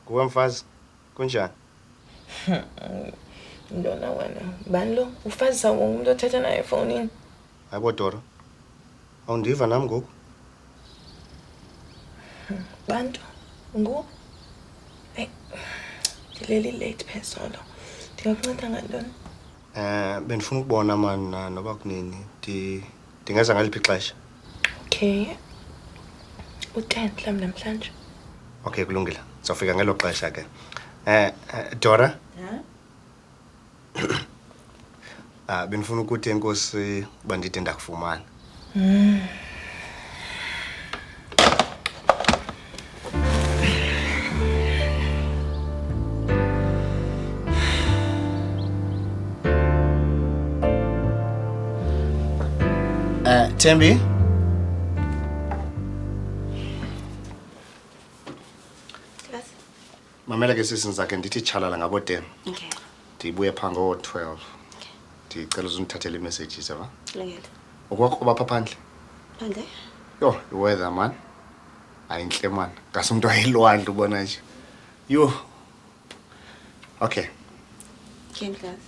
kuwe mfazi, kunjani? Ndona wena, bani lo? Ufazisa wonke umuntu othetha naye efonini. Hayibo Dora. Awundiva nami ngoku? Bantu, ngu? Hey, ndileli late phezolo. Ndingakunceda ngantoni? Benifuna ukubona mani noba kunini. Ndingeza ngaliphi ixesha? Okay. U-10 mhlawumbi namhlanje. Okay, kulungile. Sizofika ngelo xesha ke. Dora? Benifuna ukuthi enkosi bandide ndakufumana. Thembi? Yes. Mamela ke sisi ngizakhe ndithi chalala ngabo 10. Okay. Ndibuye pha ngo 12. Ndicela uzundithathele i-messages yaba. Kulungile. Ukwakho bapha phandle? Phandle? Yo, i-weather man. Ayinhle man. Ngasumuntu ayilwandle ubona nje. Yo. Okay. Game class.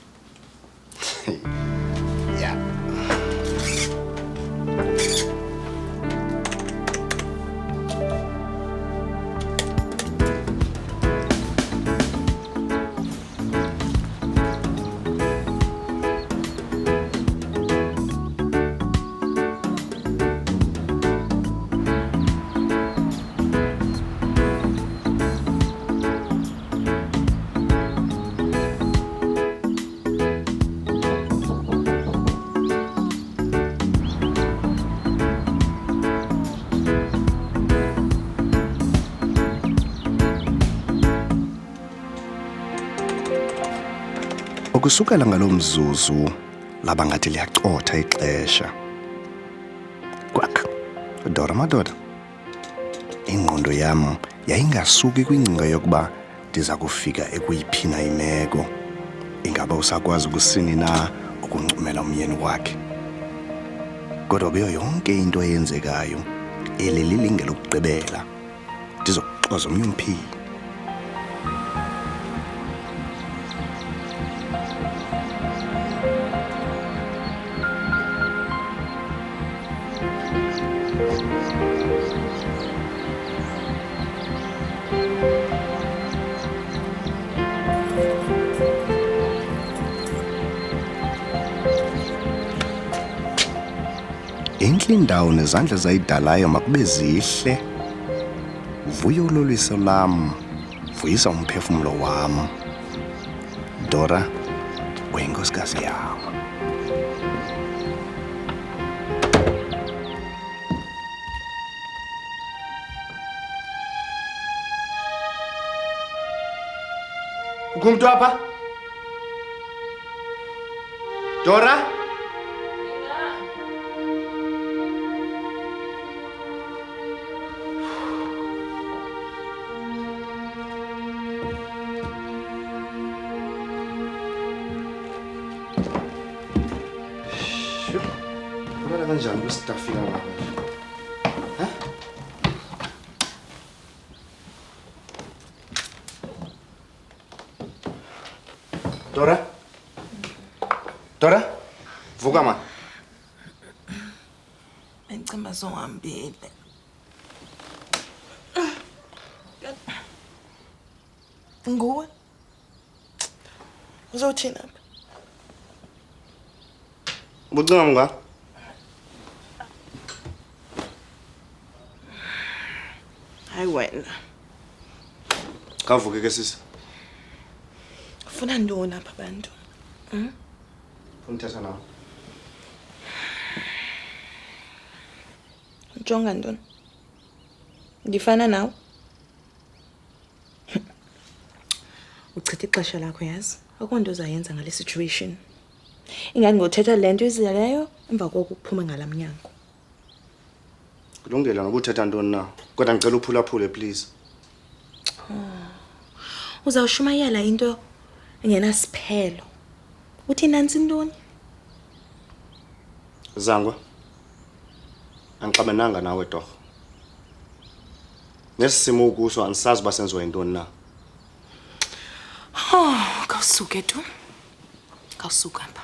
Yeah. Ukusukela ngalomzuzu laba ngathi liyacotha ixesha. Kwak. Dora madoda. Ingqondo yam yayingasuki kwingcinga yokuba ndiza kufika ekuyiphina imeko. Ingaba usakwazi ukusini na ukuncumela umyeni wakhe. Kodwa kuyo yonke into eyenzekayo elililinge lokugqibela ndizoxoza omnye umphili. Inhle indawo nezandla zayidalayo makube zihle. Vuyo uloliso lam, vuyisa umphefumulo wam. Dora, uyinkosikazi yam. Kumntu apha? Dora? Ubona kanjani kusitafika ngapha? Ha? Dora? Dora? Vuka man. Ngicela zohambile. Nguwe? Uzothina apha? Ubucinga mga? Hayi wena. Kavuke ke sisi. Ufuna ntoni apha bantu? Unithatha nawe. Ujonga ntoni? Ndifana nawe? Uchitha ixesha lakho yazi. Akukho nto uzayenza ngale situation. Ingani ngothetha le nto izeleyo emva koku kuphuma ngalamnyango. Kulungile noba uthetha ntoni na. Kodwa ngicela uphulaphule please. Uzawushumayela into engenasiphelo. Uthi nansi ntoni? Zangwa. Angixabenanga nawe torho. Nesimo ukuso angisazi basenziwa intoni na. Kawusuke tu. Kawusuka apha.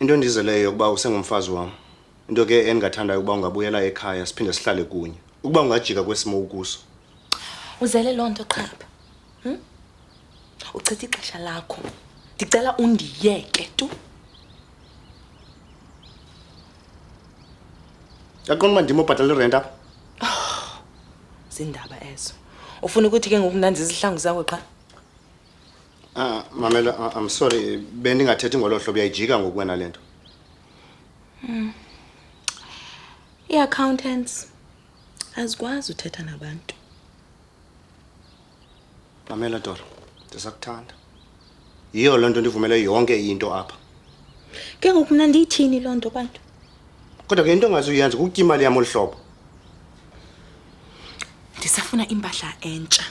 Into endizeleyo ukuba usengumfazi wami. Into ke endingathandayo ukuba ungabuyela ekhaya siphinde sihlale kunye. Ukuba ungajika kwesimo ukuso. Uzele loo nto qha apha. Uchitha ixesha lakho. Ndicela undiyeke tu. Yaqonda uba ndim obhatala irent apha? Zindaba ezo. Ufuna ukuthi ke ngoku nanzi izihlangu zakho qha? Mamela, I'm sorry. Bendingathethi ngolo hlobo uyayijika ngoku wena le nto. I-accountants azikwazi uthetha nabantu. Mamela Dora, ndisakuthanda. Yiyo loo nto ndivumele yonke into apha. Ke ngoku mna ndiyithini loo nto bantu? Kodwa ke into ongazuyenza ukutya imali yam olhlobo. Ndisafuna impahla entsha.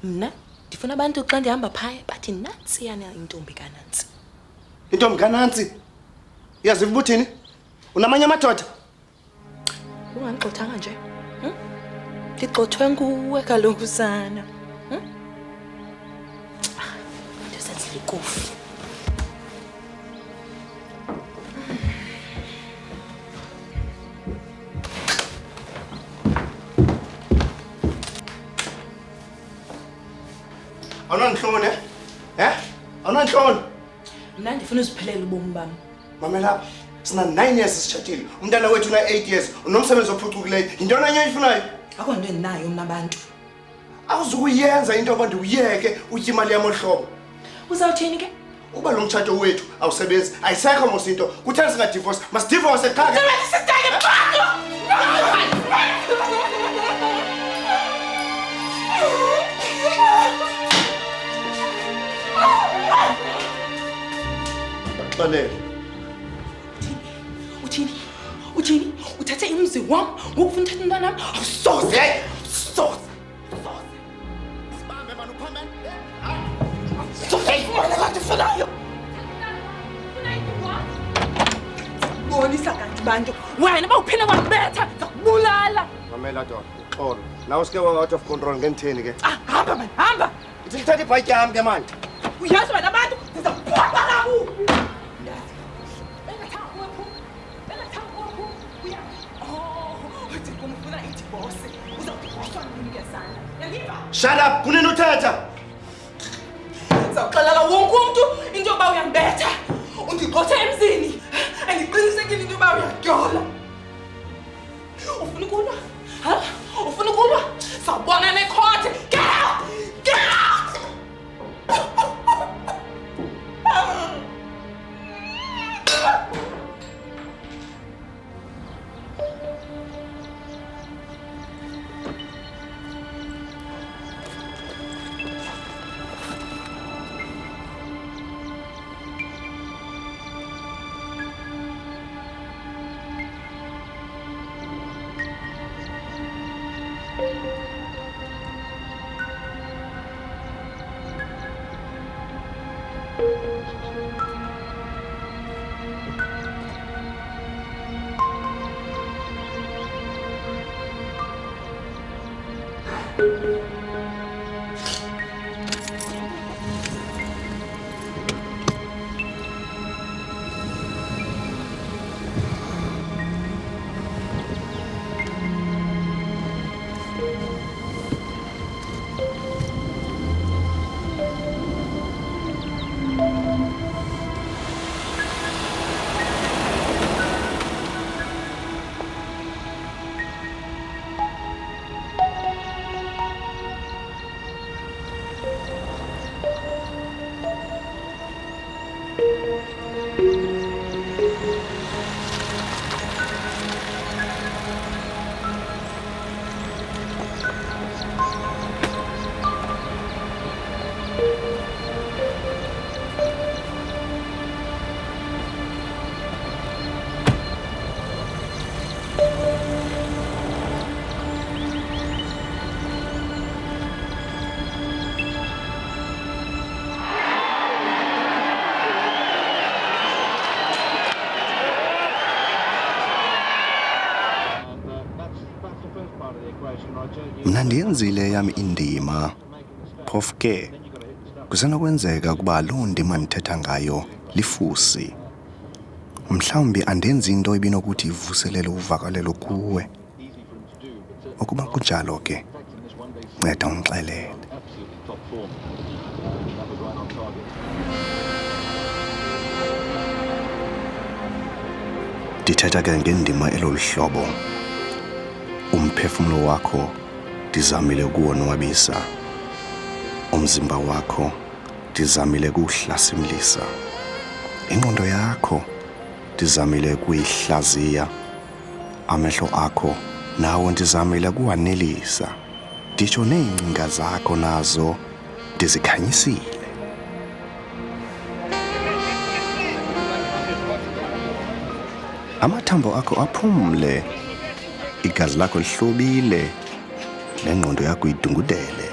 Mna ndifuna abantu xa ndihamba phaya bathi nantsiyana intombi kanantsi. Intombi kanantsi? Uyaziva ubuthini? Unamanye amadoda? Ungangixothanga nje. Ndigxothwe nguwe kaloku sana. Ndisenzile ikofi. Awunantloni, awunantloni? Mna ndifuna uziphelela ubomi bam. Mamela, sina 9 years sitshatile. Umntana wethu una 8 years. Unomsebenzi ophucukileyo. Yintoni enye oyifunayo? Akho nto endinayo mna abantu. Awuzukuyenza into yoba ndiwuyeke utya imali yam olhlobo. Uzawuthini ke? Uba lo mtshato wethu awusebenzi, ayisekho mos into. Kutheni singadivorce? Masidivorce ekhaya. Xolele. Uthini? Uthathe imzi wam, ngokufuna uthatha umntwana wam? Awusoze! Awusoze! Sibambe manje uphambene. Awusoze! Laa nto ifunayo! Bonisa kanti bantu, wena bawuphinde wambetha, ndizakubulala! Mamela doda, xolo. Nawe sike wa-out of control ngenitheni ke? Hamba mani, hamba! Uthi lithatha ibhayiki yam ke manje. Uyazi wena abantu, ndizakubulala kakubi! Shut up, kunini uthetha? Zawuxelela wonke umntu into yoba uyambetha, undigxothe emzini, andiqinisekile into yoba uyadyola. Ufuna ukulwa? Ufuna ukulwa? Sawubona nekhothi. Get out! Get out! Mna ndiyenzile yam indima. Phofu ke kusenokwenzeka ukuba loo ndima ndithetha ngayo lifusi. Mhlawumbi andenzi into ebinokuthi ivuselele uvakalelo kuwe. Ukuba kunjalo ke nceda undixelele. Ndithetha ke ngendima eloluhlobo. Umphefumlo wakho ndizamile ukuwonwabisa. Umzimba wakho ndizamile kuhlasimlisa. Ingqondo yakho ndizamile kuyihlaziya. Amehlo akho nawo ndizamile kuwanelisa. Nditsho neengcinga zakho nazo ndizikhanyisile. Amathambo akho aphumle, igazi lakho lihlobile, nengqondo yakho idungudele.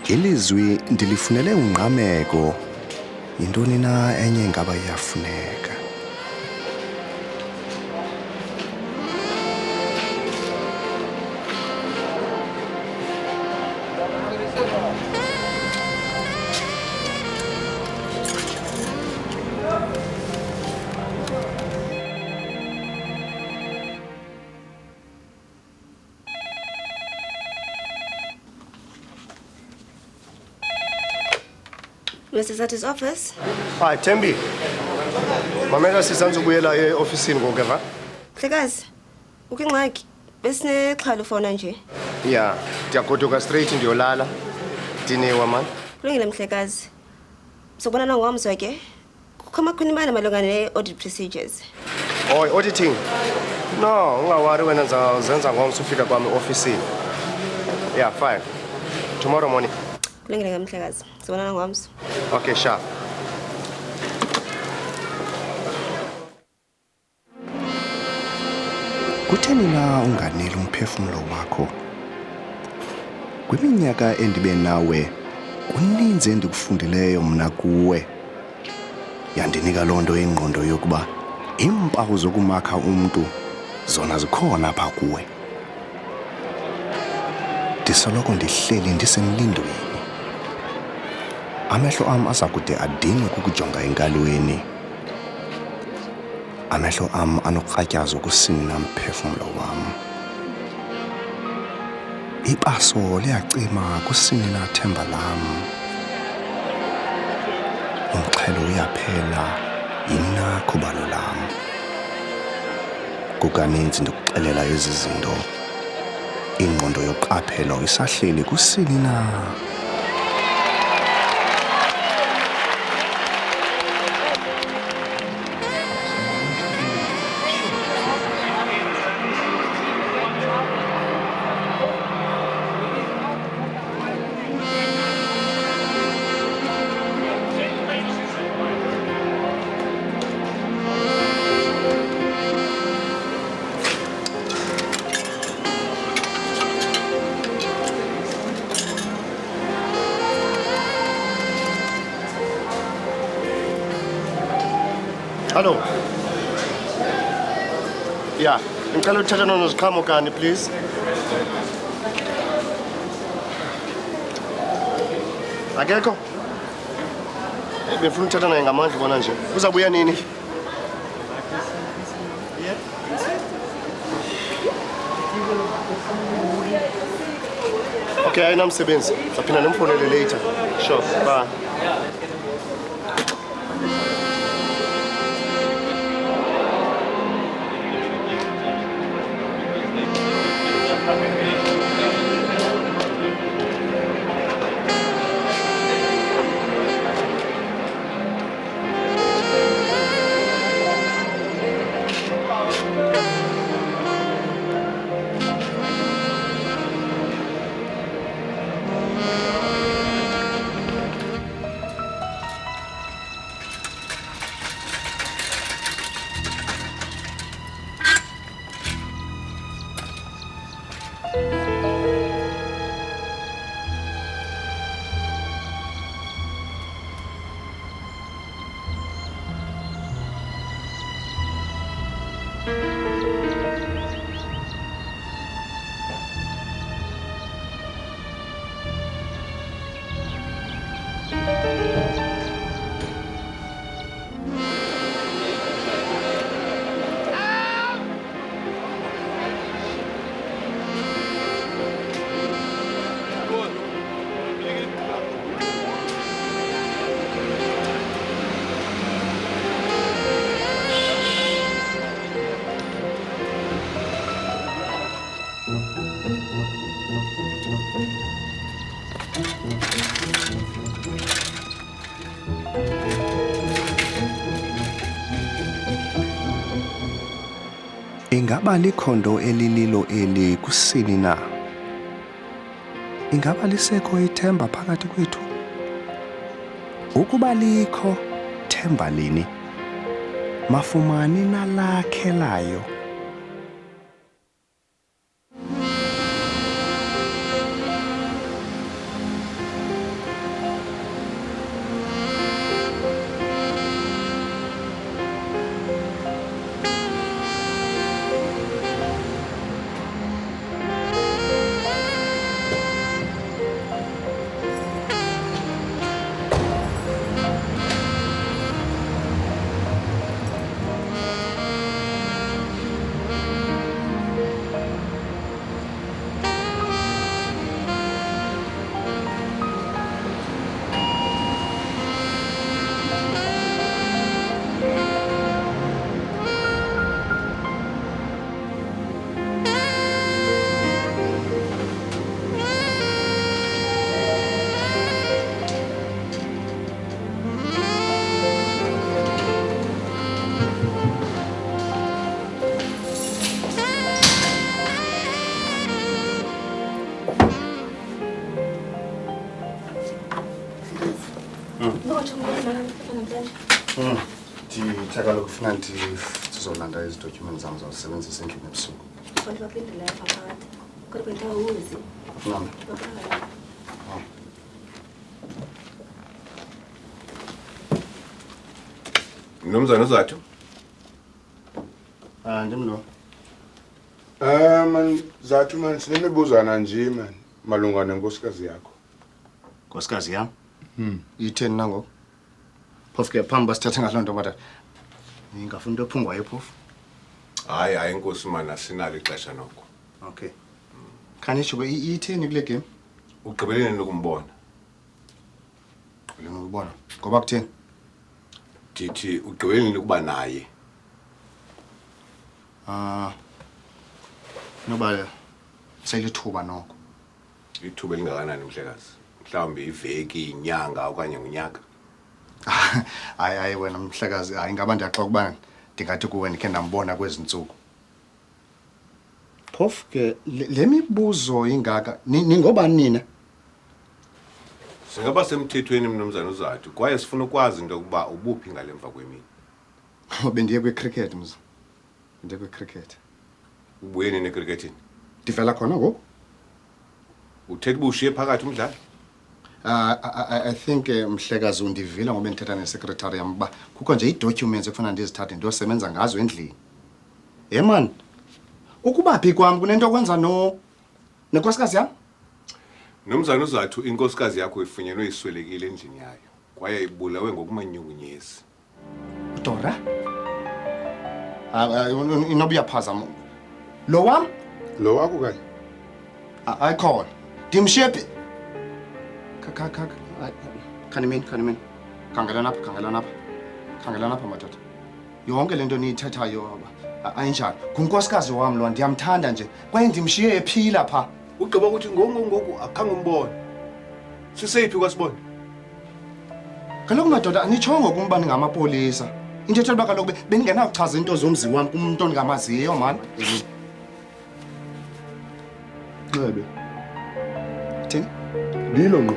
Ilizwi ndilifunele ungqameko, yintoni na enye ngaba iyafuneka. Mrs. at his office. Hi, Tembi. Mamela sizanza ukuyela e-ofisini ngokeva. Mhlekazi, ukingxaki besinexhalo fona nje. Yeah, ndiyagoduka straight ndiyolala. Dinewa man. Kulungile mhlekazi. Sobona nangomzwa ke. Kukho amakhwini bani malunga ne-audit procedures. Oh, auditing. No, ungawari wena zenza ngomso ufika kwami ofisini. Yeah, fine. Tomorrow morning. Kulungile mhlekazi. Sobona nangomzwa. Okay, sharp. Kutheni na unganeli umphefumulo wakho? Kwiminyaka endibe nawe, kuninzi endikufundileyo mna kuwe. Yandinika loo nto ingqondo yokuba iimpawu zokumakha umntu zona zikhona apha kuwe. Ndisoloko ndihleli ndisemlindweni. Amehlo am aza kude adinwe kukujonga enkalweni. Amehlo am anokratyazo kusini namphefumulo wam. Ipaso liyacima kusini nathemba lam. Umxhelo uyaphela yini na khubalo lam. Kukaninzi ndikuxelela ezi zinto. Ingqondo yoqaphelo isahleli kusini na. Hello. Yeah, ngicela ukuthatha noziqhamo kani please. Akekho? Befuna ukuthatha naye ngamandla bona nje. Uzabuya nini? Okay, ayinamsebenzi. Saphinda nimfonele later. Sure, bye. Ingaba likhondo elililo eli kusini na? Ingaba lisekho ithemba phakathi kwethu? Ukuba likho, themba lini? mafumani nalakhelayo. Ndithe kaloku kufuna ndizolanda ezi documents zam zawusebenzisa endlini ebusuku. Nam. Mnumzane uZathu? Ndim lo. Man Zathu man sinemibuzana nje man malunga nenkosikazi yakho. Nkosikazi yam? Itheni nangoku? Phofu ke phambi basithathe ngaloo nto mata. Ngingafuna into ephungwayo phofu. Hayi inkosi mana sinalo ixesha noko. Okay. Khanisho ke itheni kule game? Ugqibeleni lokumbona. Ugqibeleni ukubona. Ngoba kutheni? Ndithi ugqibeleni ukuba naye. Noba selithuba noko. Ithuba elingakanani mhlekazi? Mhlawumbe iveki, inyanga okanye unyaka. Hayi wena mhlekazi, hayi ngaba ndiyaxoka ukuba ndingathi kuwe ndikhe ndambona kwezi ntsuku. Phofu ke le mibuzo ingaka ningobani nina? Singaba semthethweni mnumzane uZathu kwaye sifuna ukwazi into yokuba ubuphi ngalemva kwemini. Bendiye kwicricket mzi. Ndiye kwicricket. Ubuyeni necricketini? Ndivela khona ngoku. Uthetha ubushiye phakathi umdlalo? I think mhlekazi undivila ngoba ndithetha nesecretary yam ba kukho nje i-documents ekufana ndizithathe ndiyosebenza ngazo endlini. Man, ukuba phi kwam kunento okwenza nenkosikazi yam? Mnumzane uZathu inkosikazi yakho ifunyenwe iswelekile endlini yayo kwaye ibulawe ngokumanyungunyezi. Dora? Inobuya phazama. Lo wam? Lo wakho kanye? Ayikhona. Ndimshiye phi? Khanimini. Khangela napha madoda. Yonke lento niyithethayo ayinjalo. Ngunkosikazi wami lo ndiyamthanda nje. Kwaye ndimshiye ephila pha. Ugqiba ukuthi ngoku akhange umbone. Sisephi kwasibona? Kaloku madoda anitshongo kumba ningamapolisa. Into ethela kaloku beningena-chaza into zomzi wami kumuntu ongamaziyo man. Nxebe. Thini? Lilo ngqo.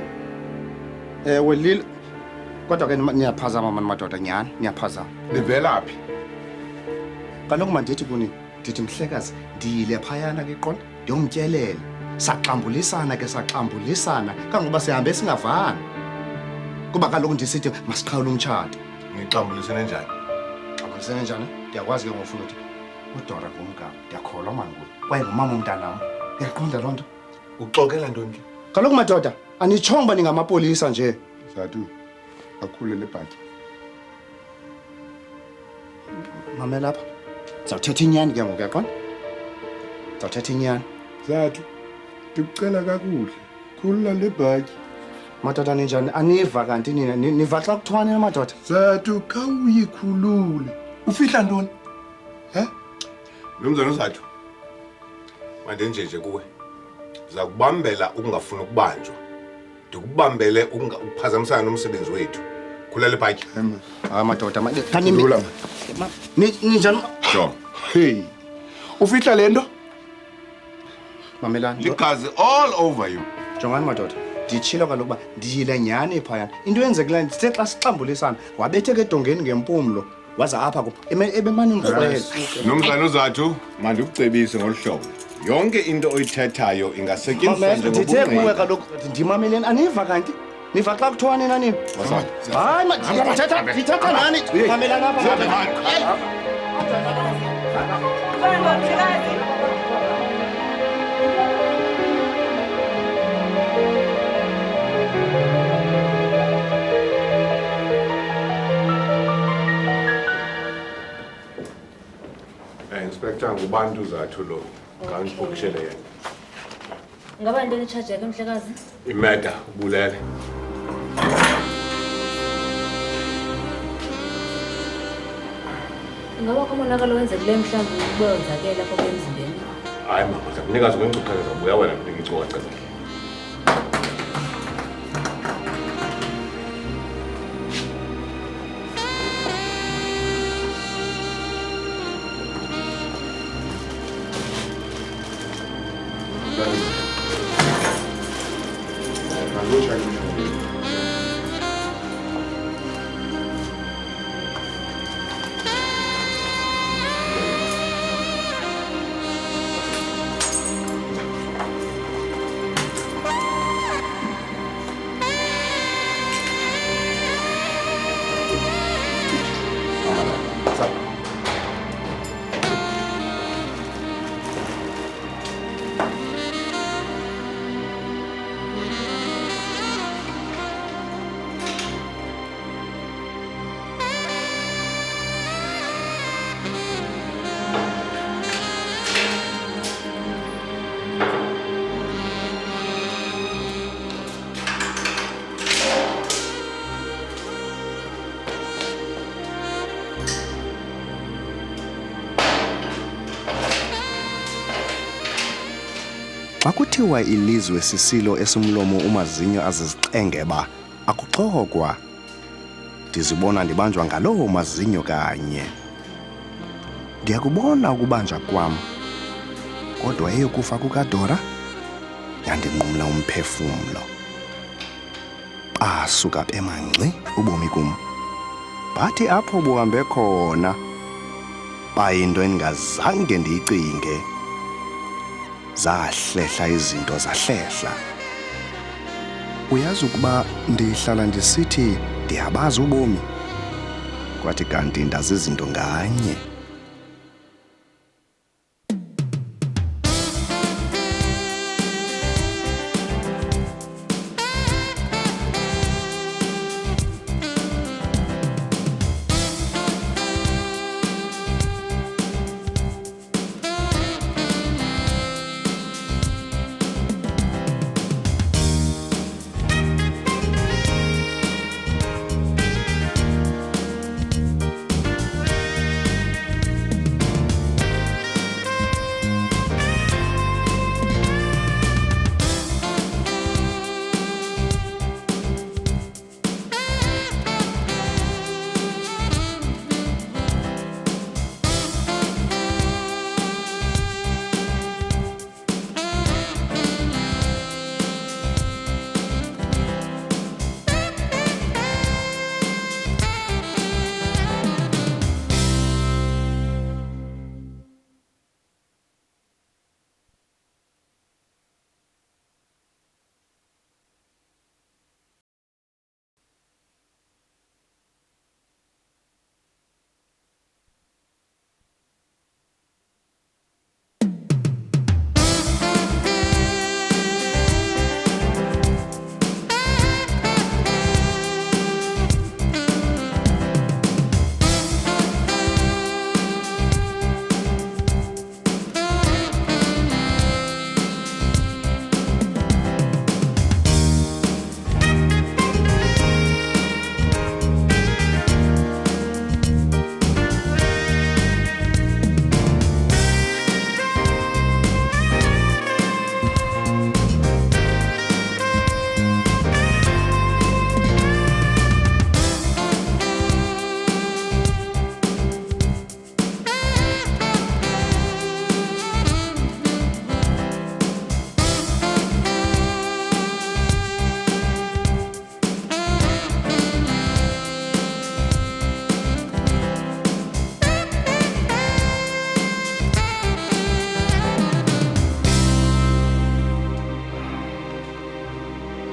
Ewe lilo. Kodwa ke niyaphazama mani madoda nyani, niyaphazama. Livela phi? Kaloku mandithi kuni, ndithi mhlekazi, ndiyile phayana ke qonda, ndiyomtyelela. Saxambulisana kangoba sihambe singavani. Kuba kaloku ndisithi masiqhawule umtshato. Nixambulisene njani? Xambulisene njani? Ndiyakwazi ke ngofuna ukuthi uDora ngumgama. Ndiyakholwa mani kuye. Kwaye ngumama umntanam. Uyaqonda loo nto? Uxokela ntoni ke? Kaloku madoda, anitshongo uba ningamapolisa nje. Zathu, akhulele bhatyi. Mamela apha. Zawuthetha inyani ke ngoku uyaqonda? Zawuthetha inyani. Zathu, ndikucela kakuhle. Khulula le bhatyi. Madoda ninjani? Aniva kanti nina niva xa kuthiwa nina madoda? Zathu, khawuyikhulule. Ufihla ntoni? Mnumzane uZathu. Mandenje kuwe. Ndiza kubambela ukungafuna ukubanjwa. Ndikubambele ukuphazamisana nomsebenzi wethu. Khulele bhatyi. Madoda, kanimula. Ninjani? Sure. Hey. Ufihla lento? Mamelani. Ligazi all over you. Jongani madoda. Nditshilo kaloku uba ndiyile nyani phayana. Into yenzekileyo ndithe xa sixambulisana wabethe ke edongeni ngempumlo. waza apha ebemani ngikrwele. Nomzana uZathu mandikucebise ngoluhlobo. Yonke into oyithethayo ingasetyenziswa Ndithe kuwe njengobungqina. kaloku ndimameleni aniva kanti? Niva xa kuthiwa nina nini? Hayi ndithetha nani? Mamelani apha. Inspector ngubantu uZathu lo. Ngangibhukishele yena. Ngaba into etshaje yakhe mhlekazi? Imeda ubulele. Ingaba kumonakalo wenzekileyo mhlawumbi ube wenzakele apha emzimbeni? Hayi mama, ndiyakunika zonke iinkcukacha zabuya wena kunika iinkcukacha zakhe. Xa kuthiwa ilizwe sisilo esumlomo umazinyo azizicengeba akuxokwa. Ndizibona ndibanjwa ngalowo mazinyo kanye. Ndiyakubona ukubanjwa kwam. Kodwa eyokufa kukaDora yandinqumla umphefumlo. Basuka bemanci ubomi kum. Bathi apho buhambe khona bayinto endingazange ndiyicinge. Zahlehla izinto zahlehla. Uyazi ukuba ndihlala ndisithi ndiyabazi ubomi. Kwathi kanti ndazi izinto nganye.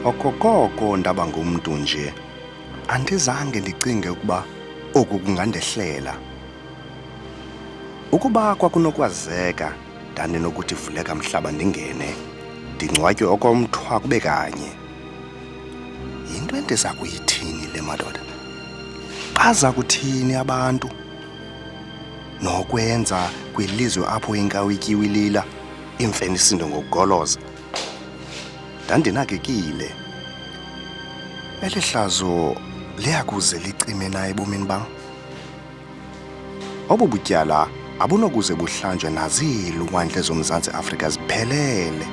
okokoko ndaba ngumntu nje andizange ndicinge ukuba oku kungandehlela. Ukuba kwakunokwazeka ndandinokuthi vuleka mhlaba ndingene ndingcwatywe okomthwa kube kanye. Yinto endiza kuyithini le madoda? Baza kuthini abantu nokwenza kwilizwe apho inkawu ityiwilila imfene isindo ngokugoloza? Ndandinakekile. Eli hlazo liyakuze licime na ebomini bam. Obu butyala abunokuze buhlanjwe naziilwandle zoMzantsi Afrika ziphelele.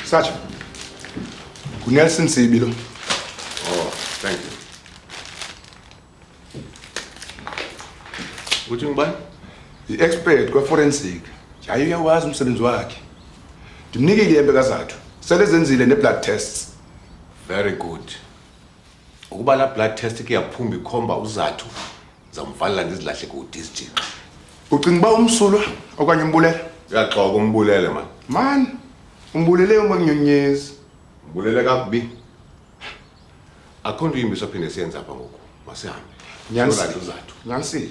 Sacha, Nelson Sibilo. Oh, thank you. Uthi ngibani? I-expert kwa-forensic. Hayi uyawazi umsebenzi wakhe. Ndimnikile ihembe kazathu. Sele zenzile ne-blood tests. Very good. Ukuba la blood test ke yaphumba ikhomba uzathu zamvalela ndizilahle kude izijinqa. Ucinga uba umsulwa okanye umbulela? Uyaxoka umbulele man. Man, umbulele uma kunyonyezi. Umbulele kakubi. Akho nto imbi sophinde siyenza apha ngoku. Masihambe. Nyanisile.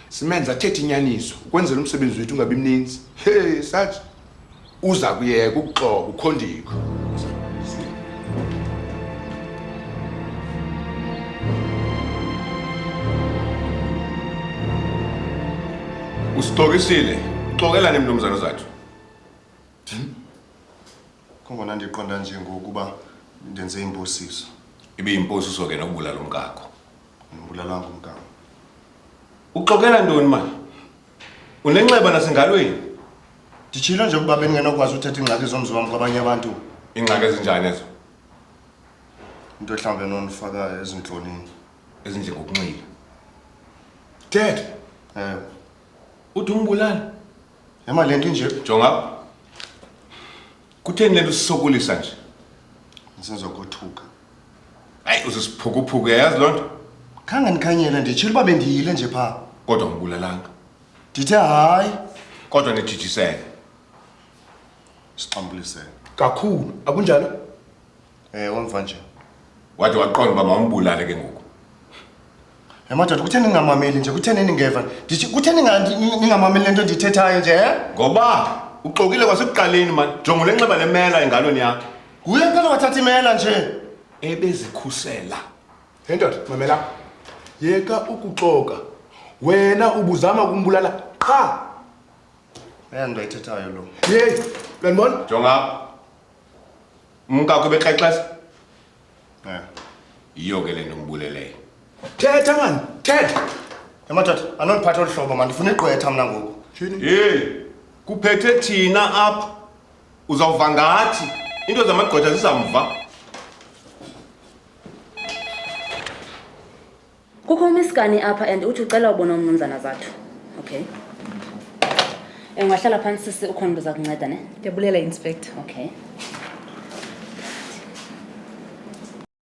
Simenza athethe inyaniso ukwenzela umsebenzi wethu ungabi mninzi. Hey, Sacha. Uza kuyeka ukuxoka ukhondiko. Usixokisile. Uxokela nemnumzana zathu. Kungona ndiqonda nje ngokuba ndenze imposiso. Ibe imposiso ke nokubulala umkakho. Ngibulala umkakho. Uxokela ntoni manje? Unenxeba nasengalweni. Ndichilo nje ukuba bengenokwazi uthetha ingxaki zomzi wami kwabanye abantu. Ingxaki ezinjani ezo? Into mhlambe nonifaka ezinhlonini ezinjengokunxila. Dad. Uthi umbulala? Ema lento nje. Jonga. Kutheni lento sisokulisa nje? Ngisizokothuka. Hayi uzisiphukuphuku yazi lonto? Khange nikhanyela ndichilo uba bendiyile nje pha. Kodwa ngibulalanga. Ndithe hayi. Kodwa nithijisele. Sixambulisele. Kakhulu, akunjalo? Wemva nje. Wathi waqonda uba mawumbulale ke ngoku. Madoda kutheni ningamameli nje? Kutheni ningeva? Ndithi kutheni ningamameli lento ndithethayo nje? Ngoba uxokile kwasekuqaleni man. Jonga lenxeba lemela engalweni yakhe. Uye phela wathatha imela nje. Ebezikhusela. Hey ndoda, mamela. Yeka ukuxoka. Wena ubuzama ukumbulala qha. Nto ayithethayo lo. Hey, uyabona? Jonga. Umkakho bexexesa. Iyo ke lento ngibuleleyo. Thetha man, thetha. Madoda, anoniphatha olhlobo man, ndifuna igqwetha mina ngoku. Hey, kuphethe thina apha. Uzawuva ngathi into zamagqwetha zizamva. Kukho umiskani apha and uthi ucela ubona umnumzana zathu. Okay. Ungahlala phansi sisi ukhona uza kunceda ne? Ndiyabulela inspector. Okay.